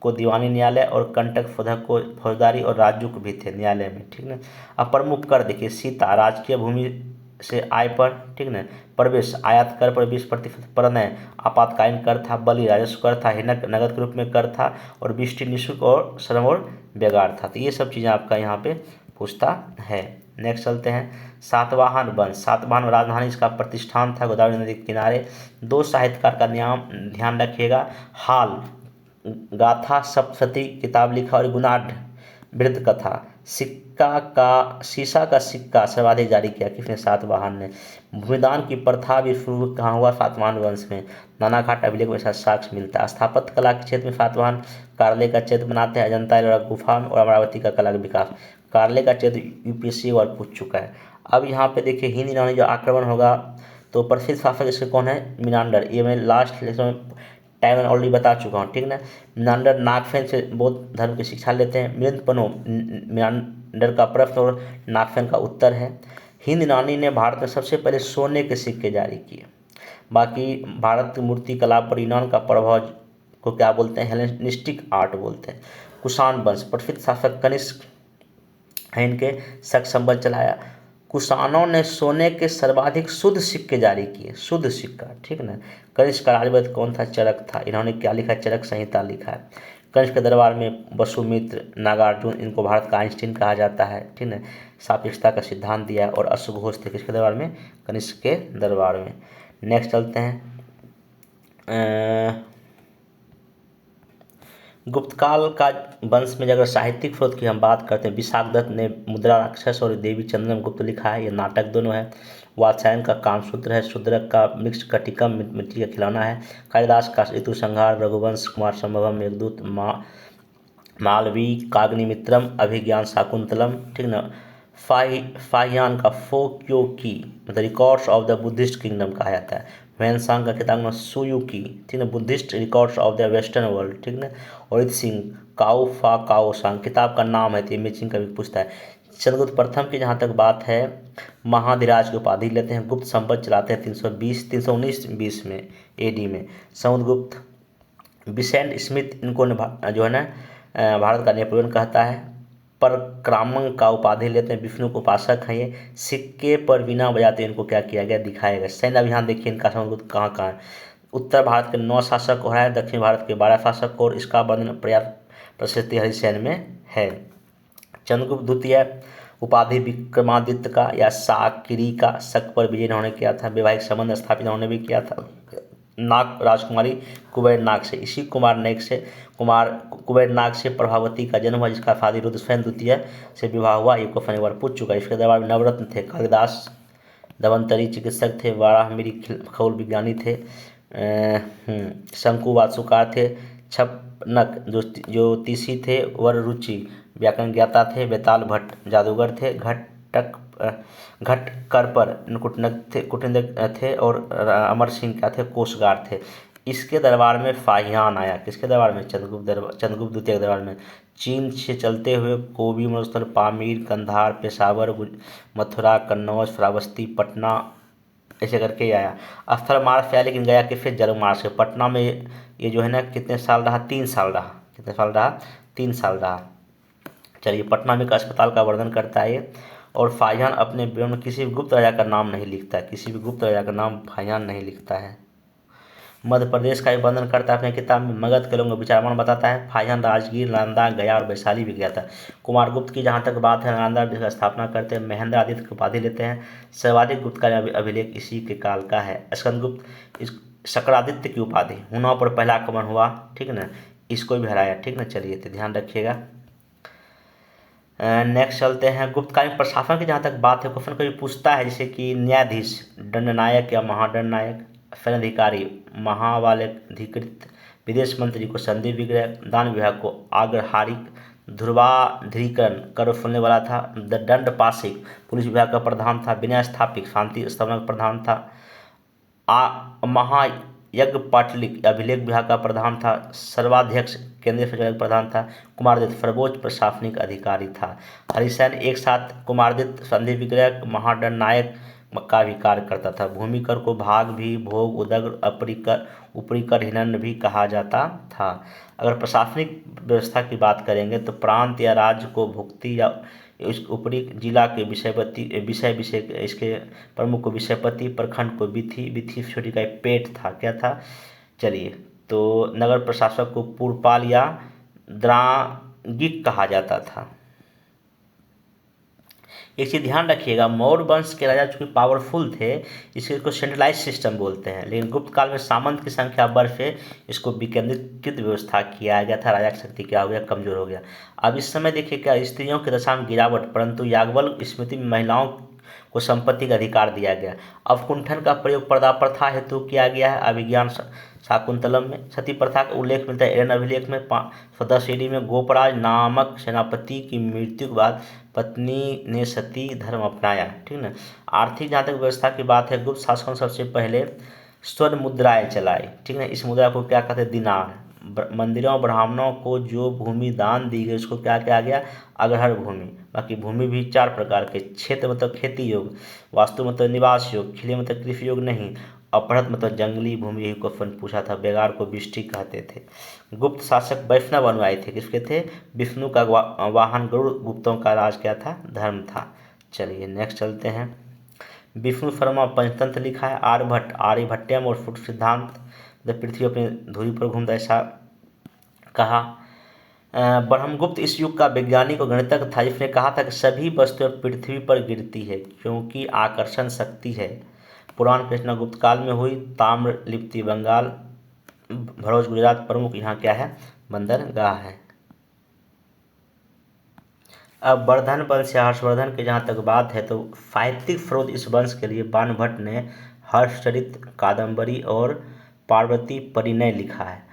को दीवानी न्यायालय और कंटक फोधक को फौजदारी और राजूक भी थे न्यायालय में, ठीक ना। अब प्रमुख कर देखिए, सीता राजकीय भूमि से आय पर, ठीक ना। प्रवेश आयात कर पर 20% प्रणय आपातकालीन कर था। बलि राजस्व कर था। हिनक नगद के रूप में कर था। और विष्टि निःशुल्क और श्रम और बेगार था। तो ये सब चीज़ें आपका यहाँ पे पूछता है। नेक्स्ट चलते हैं सातवाहन वंश। सातवाहन राजधानी इसका प्रतिष्ठान था गोदावरी नदी के किनारे। 2 साहित्यकार का नाम ध्यान रखिएगा, हाल गाथा सप्तशती किताब लिखा और गुणाढ़ वृद्ध कथा। शीशा का सिक्का सर्वाधिक जारी किया किसने, सातवाहन ने। भूमिदान की प्रथा भी शुरू कहाँ हुआ, सातवाहन वंश में। नानाघाट अभिलेख में ऐसा साक्ष्य मिलता है। स्थापत्य कला के क्षेत्र में सातवाहन कार्ले का चित्र बनाते हैं। अजंता एलोरा गुफा और अमरावती का कला का विकास। कार्ले का चित्र यूपीएससी और पूछ चुका है। अब यहाँ पे देखिए, हिंद ईरानी जो आक्रमण होगा, तो प्रसिद्ध शासक इसके कौन है, मिनांडर। ये मैं लास्ट लेक्चर में टाइम ऑलरेडी बता चुका हूँ, ठीक ना। मिनांडर नागफेन से बौद्ध धर्म की शिक्षा लेते हैं। मिलिंद मिनांडर का प्रश्न और नागफेन का उत्तर है। हिंद ईरानी ने भारत में सबसे पहले सोने के सिक्के जारी किए। बाकी भारत की मूर्ति कला पर ईरान का प्रभाव को क्या बोलते हैं, हेलेनिस्टिक आर्ट बोलते हैं। कुषाण वंश, प्रसिद्ध शासक कनिष्क है, इनके शक संबंध चलाया। कुषाणों ने सोने के सर्वाधिक शुद्ध सिक्के जारी किए, शुद्ध सिक्का, ठीक ना। कनिष्क का राजवैद्य कौन था, चरक था। इन्होंने क्या लिखा है, चरक संहिता लिखा है। कनिष्क के दरबार में वसुमित्र, नागार्जुन, इनको भारत का आइंस्टीन कहा जाता है, ठीक ना। सापेक्षता का सिद्धांत दिया और अश्वघोष थे किसके दरबार में, कनिष्क के दरबार में। नेक्स्ट चलते हैं गुप्तकाल का वंश में। अगर साहित्यिक स्रोत की हम बात करते हैं, विशाखदत्त ने मुद्रा राक्षस और देवी चंद्रम गुप्त लिखा है, ये नाटक दोनों है। वात्स्यायन का कामसूत्र है। शूद्रक का मृक्ष कटिकम मिट्टी का खिलौना है। कालिदास का ऋतु संहार, रघुवंश कुमार संभवम, मेघदूत, मालवी, काग्निमित्रम, अभिज्ञान शाकुंतलम, ठीक ना। फाहियान का फोक्योकी मतलब records of the Buddhist kingdom कहा जाता है। वैनसांग का किताब में सुयुकी, ठीक ना, Buddhist records of the western world, ठीक ना। और इत सिंह काउ फा काओ सांग किताब का नाम है, तो मैचिंग का भी पूछता है। चंद्रगुप्त प्रथम की जहाँ तक बात है, महाधिराज की उपाधि लेते हैं। गुप्त संपत्ति चलाते हैं 319-20 में एडी में। समुद्रगुप्त, विसेंट स्मिथ, इनको जो है ना भारत का नेपोलियन कहता है। परक्रामक का उपाधि लेते हैं, विष्णु को उपासक हैं ये। सिक्के पर वीणा बजाते इनको क्या किया गया, दिखाया गया। सैन्य अभियान देखिए इनका समुद्र कहाँ कहाँ है। उत्तर भारत के 9 शासक को हराया, दक्षिण भारत के 12 शासक को, और इसका वर्णन पर्याप्त प्रशस्ति हरिसेन में है। चंद्रगुप्त द्वितीय उपाधि विक्रमादित्य का या साकिरी का, शक पर विजय इन्होंने किया था। वैवाहिक संबंध स्थापित इन्होंने भी किया था नाग राजकुमारी कुबेर नाग से। इसी कुबेर नाग से प्रभावती का जन्म हुआ, जिसका फादी रुद्रसेन द्वितीय से विवाह हुआ। ये क्वेश्चन एक बार पूछ चुका है। इसके दरबार में नवरत्न थे, कालिदास धवंतरी चिकित्सक थे, वाराहमिरी खगोल विज्ञानी थे, शंकु वास्तुकार थे, छपनक ज्योतिषी थे, वररुचि व्याकरण ज्ञाता थे, बेताल भट्ट जादूगर थे, घटकरपर कुटिंदक थे, और अमर सिंह क्या थे, कोषगार थे। इसके दरबार में फाहियान आया। किसके दरबार में, चंद्रगुप्त द्वितीय के दरबार में। चीन से चलते हुए कोबी, मरुस्थल, पामीर, कंधार, पेशावर, मथुरा, कन्नौज, श्रावस्ती, पटना, ऐसे करके आया। स्थल मार्ग से आया, लेकिन गया कि फिर जल मार्ग से। पटना में ये जो है ना कितने साल रहा, 3 साल रहा। कितने साल रहा, 3 साल रहा। चलिए, पटना में एक अस्पताल का वर्णन करता है ये। और फाहियान अपने विवरण में किसी भी गुप्त राजा का नाम नहीं लिखता है, किसी भी गुप्त राजा का नाम फाहियान नहीं लिखता है। मध्य प्रदेश का भी वर्णन करता है अपने किताब में। मगध के लोगों का विचारमान बताता है। फाहियान राजगीर, नालंदा, गया और वैशाली भी गया था। कुमारगुप्त की जहाँ तक बात है, नालंदा की स्थापना करते हैं। महेंद्र आदित्य की उपाधि लेते हैं। सर्वाधिक गुप्तकालीन अभिलेख इसी के काल का है। स्कंदगुप्त शक्रादित्य की उपाधि, हुनाओं पर पहला आक्रमण हुआ, ठीक ना, इसको भी हराया, ठीक ना। चलिए, तो ध्यान रखिएगा। नेक्स्ट चलते हैं। गुप्तकालीन प्रशासन की जहाँ तक बात है, क्वेश्चन कभी पूछता है, जैसे कि न्यायाधीश, दंडनायक या महादंडनायक, सैन्य अधिकारी, महावालाधिकृत, विदेश मंत्री को संधि विग्रह, दान विभाग को आग्रहारिक, ध्रुवाधिकरण कर वसूलने वाला था, दंडपाशिक पुलिस विभाग का प्रधान था, विनय स्थापिक शांति स्थापना का प्रधान था, महायज्ञपाटलिक अभिलेख विभाग का प्रधान था, सर्वाध्यक्ष केंद्रीय सचिवालय प्रधान था, कुमारदित्य सर्वोच्च प्रशासनिक अधिकारी था। हरिसेन एक साथ कुमारदित्य, संधि विग्रह, महादंडनायक का भी कार्य करता था। भूमि कर को भाग भी, भोग, उदग्र, ऊपरी कर, हिनन भी कहा जाता था। अगर प्रशासनिक व्यवस्था की बात करेंगे तो प्रांत या राज्य को भुक्ति या इस ऊपरी जिला के विषय इसके प्रमुख को विषयपति, प्रखंड को विथि छोटी का एक पेट था, क्या था। चलिए, तो नगर प्रशासक को पुरपाल या द्रांगिक कहा जाता था। एक चीज़ ध्यान रखिएगा, मौर्य वंश के राजा चूँकि पावरफुल थे, इसको सेंट्रलाइज सिस्टम बोलते हैं। लेकिन गुप्त काल में सामंत की संख्या बढ़ से इसको विकेंद्रीकृत व्यवस्था किया गया था। राजा की शक्ति क्या हो गया, कमजोर हो गया। अब इस समय देखिए क्या, स्त्रियों की दशा में गिरावट, परंतु याज्ञवल्क्य स्मृति में महिलाओं को संपत्ति का अधिकार दिया गया। अवकुंठन का प्रयोग पर्दा प्रथा हेतु किया गया है। अभिज्ञान शाकुंतलम में सती प्रथा का उल्लेख मिलता है। एरन अभिलेख में 15 ईडी में गोपराज नामक सेनापति की मृत्यु के बाद पत्नी ने सती धर्म अपनाया, ठीक ना। आर्थिक जहाँ तक व्यवस्था की बात है, गुप्त शासकों ने सबसे पहले स्वर्ण मुद्राएं चलाई, ठीक है। इस मुद्रा को क्या कहते हैं, दिनार। मंदिरों ब्राह्मणों को जो भूमि दान दी गई उसको क्या किया गया, अग्रहण भूमि। बाकी भूमि भी 4 प्रकार के, क्षेत्र मतलब खेती योग, वास्तु मतलब निवास योग, खिले मतलब कृषि योग नहीं, अपहृत मतलब जंगली भूमि। यही क्वेश्चन पूछा था। बेगार को बिष्टी कहते थे। गुप्त शासक वैष्णव अनुयायी थे। किसके थे, विष्णु का वाहन गरुड़। गुप्तों का राज क्या था, धर्म था। चलिए नेक्स्ट चलते हैं। विष्णु शर्मा पंचतंत्र लिखा है। आर्यभट्टयम और फुट सिद्धांत, जब पृथ्वी अपनी धुरी पर घूमता, ऐसा कहा। ब्रह्मगुप्त इस युग का वैज्ञानिक और गणितज्ञ था, जिसने कहा था कि सभी वस्तुएं पृथ्वी पर गिरती है क्योंकि आकर्षण शक्ति है। पुराण की रचना गुप्त काल में हुई। ताम्रलिप्ति बंगाल, भरोज गुजरात प्रमुख यहाँ क्या है, बंदरगाह है। अब वर्धन वंश या हर्षवर्धन की जहाँ तक बात है, तो साहित्यिक स्रोत इस वंश के लिए बाणभट्ट ने हर्षचरित, कादम्बरी और पार्वती परिणय लिखा है।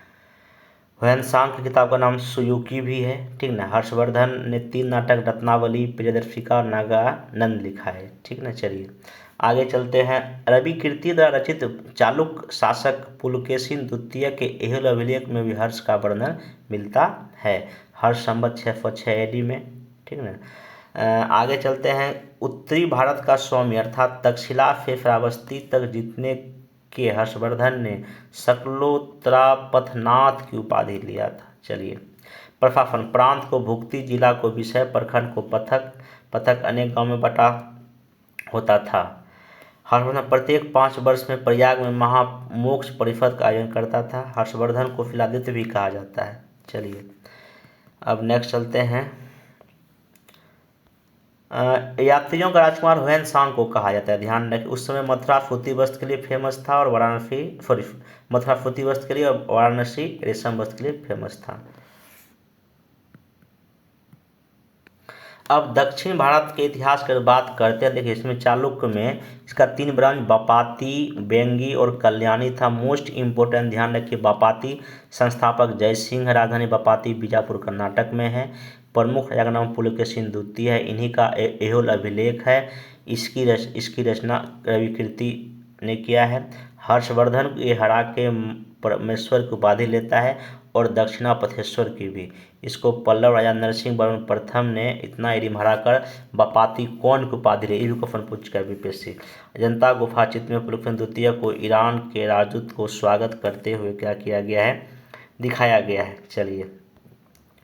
ह्वेनसांग की किताब का नाम सुयुकी भी है, ठीक ना। हर्षवर्धन ने 3 नाटक रत्नावली, प्रियदर्शिका और नागानंद लिखा है, ठीक ना। चलिए आगे चलते हैं। रवि कीर्ति द्वारा रचित चालुक्य शासक पुलकेशिन द्वितीय के एहुल अभिलेख में भी हर्ष का वर्णन मिलता है। हर्ष संवत 606 एडी में, ठीक ना। आगे चलते हैं। उत्तरी भारत का स्वामी अर्थात तक्षशिला से श्रावस्ती तक जितने के हर्षवर्धन ने सकलोत्तरापथनाथ की उपाधि लिया था। चलिए, प्रशासन, प्रांत को भुक्ति, जिला को विषय, प्रखंड को पथक, पथक अनेक गांव में बटा होता था। हर्षवर्धन प्रत्येक 5 वर्ष में प्रयाग में महामोक्ष परिषद का आयोजन करता था। हर्षवर्धन को फिलादित्य भी कहा जाता है। चलिए अब नेक्स्ट चलते हैं। यात्रियों का राजकुमार हुएनसांग को कहा जाता है। ध्यान रखें, उस समय मथुरा सूती वस्त्र के लिए फेमस था और मथुरा सूती वस्त्र के लिए और वाराणसी रेशम वस्त्र के लिए फेमस था। अब दक्षिण भारत के इतिहास की बात करते हैं। देखिए इसमें चालुक्य में इसका 3 ब्रांच बपाती, बेंगी और कल्याणी था। मोस्ट इम्पोर्टेंट ध्यान रखिए, बपाती संस्थापक जय सिंह, राजधानी बपाती बीजापुर कर्नाटक में है। प्रमुख राजा का नाम पुलकेशिन द्वितीय है। इन्हीं का एहोल अभिलेख है। इसकी रचना रविकीर्ति ने किया है। हर्षवर्धन ये हरा के परमेश्वर की उपाधि लेता है और दक्षिणापथेश्वर की भी। इसको पल्लव राजा नरसिंह वर्मन प्रथम ने इतना एरिया हराकर बपाती कौन की उपाधि ली, ये भी क्वेश्चन पूछ चुका है बीपीएससी। अजंता गुफा चित्र में पुलकेशिन द्वितीय को ईरान के राजदूत को स्वागत करते हुए क्या किया गया है, दिखाया गया है। चलिए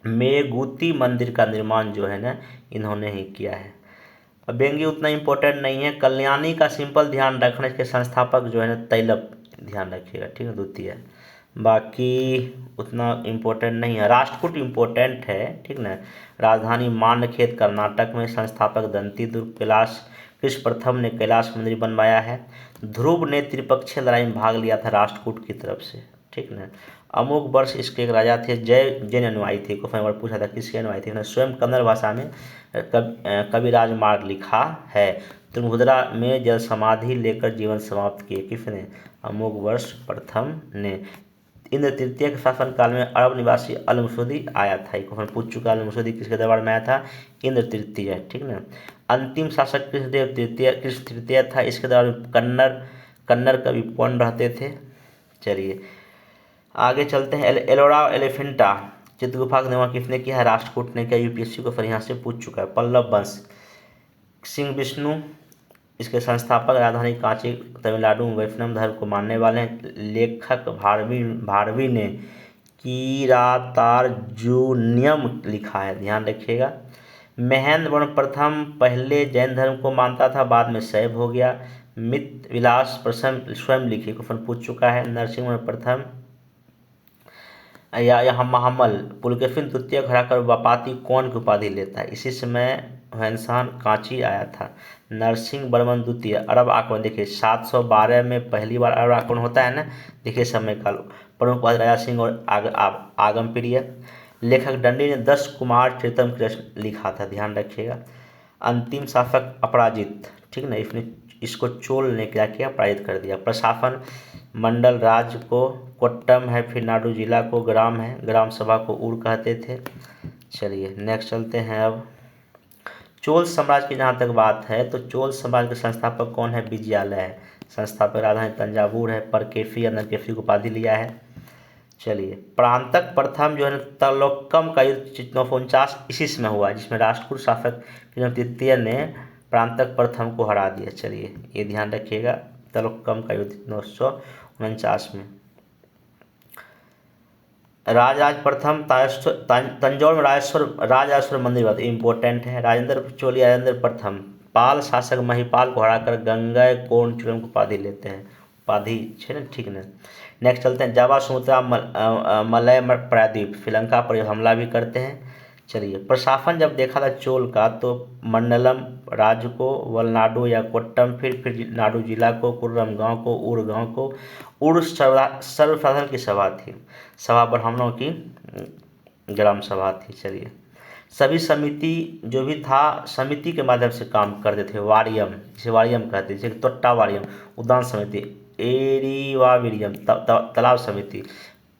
मेगुती मंदिर का निर्माण जो है ना इन्होंने ही किया है। अब बेंगी उतना इम्पोर्टेंट नहीं है। कल्याणी का सिंपल ध्यान रखना, इसके संस्थापक जो है ना तैलप, ध्यान रखिएगा, ठीक है, द्वितीय। बाकी उतना इम्पोर्टेंट नहीं है। राष्ट्रकूट इम्पोर्टेंट है, ठीक ना। राजधानी मानखेत कर्नाटक में, संस्थापक दंती दुर्ग। कैलाश कृष्ण प्रथम ने कैलाश मंदिर बनवाया है। ध्रुव ने त्रिपक्षीय लड़ाई में भाग लिया था राष्ट्रकूट की तरफ से, ठीक ना। अमुक वर्ष इसके एक राजा थे जैन अनुयायी थे। को बार पूछा था किसके अनुयायी थे, स्वयं कन्नड़ भाषा में कविराज मार्ग लिखा है। तुंगभद्रा में जल समाधि लेकर जीवन समाप्त किए किसने, अमुक वर्ष प्रथम ने। इंद्र तृतीय के शासन काल में अरब निवासी अल मसूदी आया था। क्वेश्चन पूछ चुका, अल मसूदी किसके दरबार में आया था, इंद्र तृतीय, ठीक ना। अंतिम शासक कृष्णदेव तृतीय था। इसके दरबार में कन्नड़ कवि पौंड रहते थे। चलिए आगे चलते हैं। एलोरा एलिफेंटा चित्रगुफा का निर्माण किसने किया है, राष्ट्रकूट ने किया। यूपीएससी को फिर यहाँ से पूछ चुका है। पल्लव वंश, सिंह विष्णु इसके संस्थापक, राजधानी कांची तमिलनाडु में वैष्णव धर्म को मानने वाले हैं। लेखक भारवी ने किरातार्जुनियम लिखा है, ध्यान रखिएगा। महेंद्र वर्मन प्रथम पहले जैन धर्म को मानता था, बाद में शैव हो गया। मित्र विलास प्रसन्न स्वयं लिखे, क्वेश्चन पूछ चुका है। नरसिंह वर्मन प्रथम या महामल पुलकेशिन द्वितीय हराकर बपाती कौन की उपाधि लेता है। इसी समय हुएनसांग कांची आया था। नरसिंह वर्मन द्वितीय अरब आक्रमण, देखिए 712 में पहली बार अरब आक्रमण होता है ना, देखिए समय काल। प्रमुख राजा सिंह और आगम प्रिय। लेखक दंडी ने 10 कुमार चरितम लिखा था, ध्यान रखिएगा। अंतिम शासक अपराजित, ठीक ना, इसको चोल ने क्या किया, पराजित कर दिया। प्रशासन मंडल राज्य को कोट्टम है, फिर नाडु जिला को ग्राम है, ग्राम सभा को उड़ कहते थे। चलिए नेक्स्ट चलते हैं। अब चोल साम्राज्य की जहाँ तक बात है तो चोल साम्राज्य के संस्थापक कौन है, विजयालय है। संस्थापक राजधानी तंजावुर है। परकेफी या नरकेफी को उपाधि लिया है। चलिए प्रांतक प्रथम जो है तलोक्कम का युद्ध 949 ईस्वी में हुआ, जिसमें राष्ट्रकूट शासक तृतीय ने प्रांतक प्रथम को हरा दिया। चलिए ये ध्यान रखिएगा, तलोक्कम का युद्ध 949 में। राजराज प्रथम तंजौर में राजेश्वर मंदिर बहुत इम्पोर्टेंट है। राजेंद्र चोली राजेंद्र प्रथम पाल शासक महिपाल को हराकर गंगैकोंडचूरम को उपाधि लेते हैं, उपाधि है ना, ठीक ना। नेक्स्ट चलते हैं। जावा सुमुत्रा मलय प्रायद्वीप श्रीलंका पर हमला भी करते हैं। चलिए प्रशासन जब देखा था चोल का तो मंडलम राज्य को, वलनाडु या कोट्टम, फिर नाडु जिला को, कुर्रम गांव को, उड़ गांव को। उड़ सर्वसाधारण की सभा थी, सभा ब्राह्मणों की ग्राम सभा थी। चलिए सभी समिति जो भी था समिति के माध्यम से काम करते थे। वारियम, जिसे वारियम कहते थे, तोट्टा वारियम उद्यान समिति, एरिवाविरियम तालाब समिति,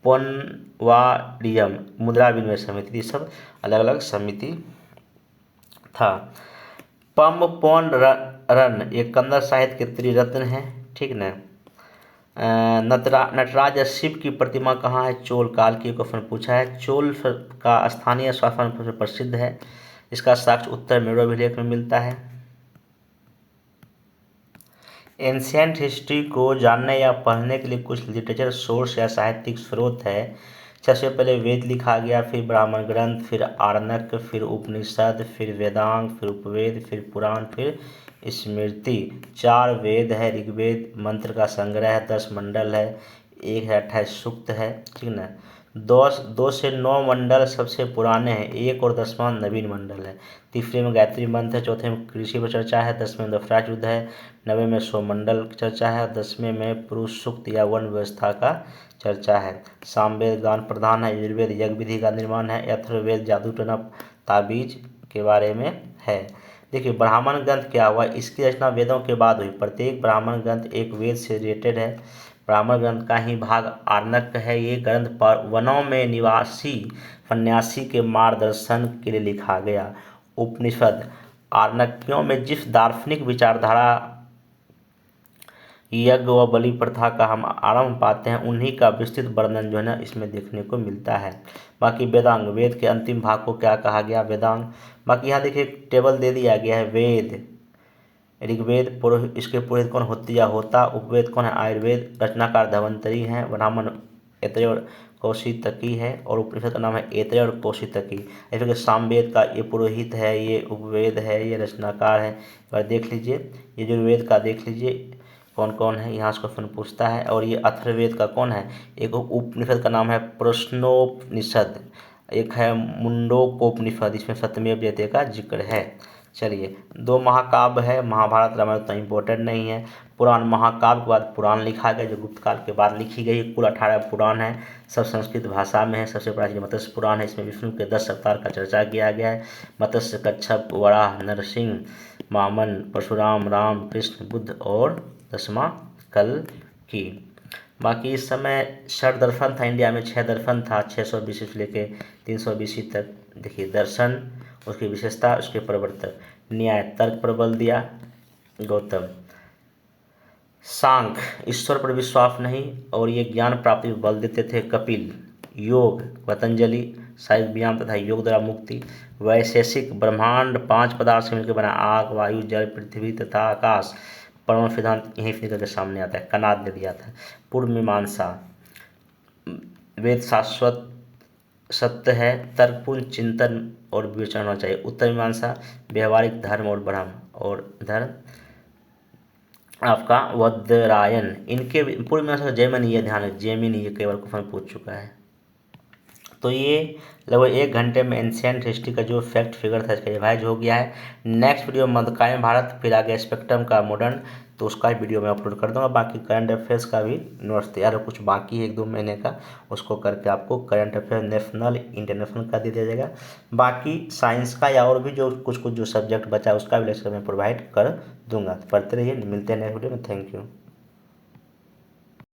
पोनवारियम मुद्रा विनिमय समिति, ये सब अलग अलग समिति था। पम पोन रन एक कन्नड़ साहित्य के त्रिरत्न है, ठीक ना। नटराज शिव की प्रतिमा कहाँ है, चोल काल की, क्वेश्चन पूछा है। चोल का स्थानीय शासन सबसे प्रसिद्ध है, इसका साक्ष्य उत्तर मेरू अभिलेख में मिलता है। एंशिएंट हिस्ट्री को जानने या पढ़ने के लिए कुछ लिटरेचर सोर्स या साहित्यिक स्रोत है। सबसे पहले वेद लिखा गया, फिर ब्राह्मण ग्रंथ, फिर आरण्यक, फिर उपनिषद, फिर वेदांग, फिर उपवेद, फिर पुराण, फिर स्मृति। 4 वेद है, ऋग्वेद मंत्र का संग्रह है, 10 मंडल है, 1 है, 28 सूक्त है, ठीक ना। 2 से 9 मंडल सबसे पुराने हैं, 1 और 10वां नवीन मंडल है। तीसरे में गायत्री मंत्र है, चौथे में कृषि पर चर्चा है, 10वें में दशरथ युद्ध है, 9वें में सौमंडल की चर्चा है, 10वें में पुरुष सूक्त या वन व्यवस्था का चर्चा है। सामवेद गान प्रधान है, यजुर्वेद यज्ञ विधि का निर्माण है, अथर्ववेद जादू टोना ताबीज के बारे में है। देखिए ब्राह्मण ग्रंथ क्या हुआ, इसकी रचना वेदों के बाद हुई। प्रत्येक ब्राह्मण ग्रंथ एक वेद से रिलेटेड है। ब्राह्मण ग्रंथ का ही भाग आरण्यक है। ये ग्रंथ पर वनों में निवासी सन्यासी के मार्गदर्शन के लिए लिखा गया। उपनिषद आरण्यकों में जिस दार्शनिक विचारधारा यज्ञ व बलि प्रथा का हम आरंभ पाते हैं, उन्हीं का विस्तृत वर्णन जो है ना इसमें देखने को मिलता है। बाकी वेदांग, वेद के अंतिम भाग को क्या कहा गया, वेदांग। बाकी यहाँ देखिए टेबल दे दिया गया है। वेद, ऋग्वेद पुरोहित, इसके पुरोहित कौन, होती या होता। उपवेद कौन है, आयुर्वेद, रचनाकार धन्वंतरि हैं। ब्राह्मण ऐतरेय और कौशितकी है, और उपनिषद का नाम है ऐतरेय और कौशितकी। ऐसे कि सामवेद का ये पुरोहित है, ये उपवेद है, ये रचनाकार है। एक बार देख लीजिए, यजुर्वेद का देख लीजिए कौन कौन है, यहाँ से क्वेश्चन पूछता है। और ये अथर्ववेद का कौन है, एक उपनिषद का नाम है प्रश्नोपनिषद, एक है मुंडकोपनिषद, इसमें सत्यमेव जयते का जिक्र है। चलिए 2 महाकाव्य है, महाभारत रामायण उतना इम्पोर्टेंट नहीं है। पुराण, महाकाव्य के बाद पुराण लिखा गया, जो गुप्त काल के बाद लिखी गई। कुल 18 पुराण है, सब संस्कृत भाषा में है। सबसे प्राचीन मत्स्य पुराण है, इसमें विष्णु के 10 अवतार का चर्चा किया गया है। मत्स्य, कच्छप, वराह, नरसिंह, वामन, परशुराम, राम, कृष्ण, बुद्ध और 10वां कल्कि। बाकी इस समय षट दर्शन था इंडिया में, 6 दर्शन था, 600 BC से लेके 300 BC तक। देखिए दर्शन, उसकी विशेषता, उसके प्रवर्तक। न्याय, तर्क पर बल दिया गौतम। सांख्य, ईश्वर पर विश्वास नहीं और ये ज्ञान प्राप्ति पर बल देते थे कपिल। योग, पतंजलि, शारीरिक व्यायाम तथा योग द्वारा मुक्ति। वैशेषिक, ब्रह्मांड 5 पदार्थ से मिलकर बना, आग, वायु, जल, पृथ्वी तथा आकाश। परमाणु सिद्धांत यहीं से निकल के सामने आता है, कनाद ने दिया था। पूर्व मीमांसा, वेद शाश्वत सत्य है, तर्कपूर्ण चिंतन और विवेचना होना चाहिए। उत्तर मीमांसा, व्यवहारिक धर्म और ब्रह्म और धर्म आपका वद्रायन। इनके पूर्व मीमांसा जैमिनी, ये ध्यान है, जैमिनी ये कई बार क्वेश्चन पूछ चुका है। तो ये लगभग 1 घंटे में एंशिएंट हिस्ट्री का जो फैक्ट फिगर था इसका रिवाइज हो गया है। नेक्स्ट वीडियो मध्यकालीन भारत, फिर आगे स्पेक्ट्रम का मॉडर्न, तो उसका वीडियो मैं अपलोड कर दूंगा। बाकी करंट अफेयर्स का भी नोट्स तैयार है, कुछ बाकी है 1-2 महीने का, उसको करके आपको करंट अफेयर नेशनल इंटरनेशनल का दे दिया जाएगा। बाकी साइंस का या और भी जो कुछ जो सब्जेक्ट बचा है उसका भी लेक्चर मैं प्रोवाइड कर दूंगा। पढ़ते रहिए, मिलते हैं नेक्स्ट वीडियो में। Thank you.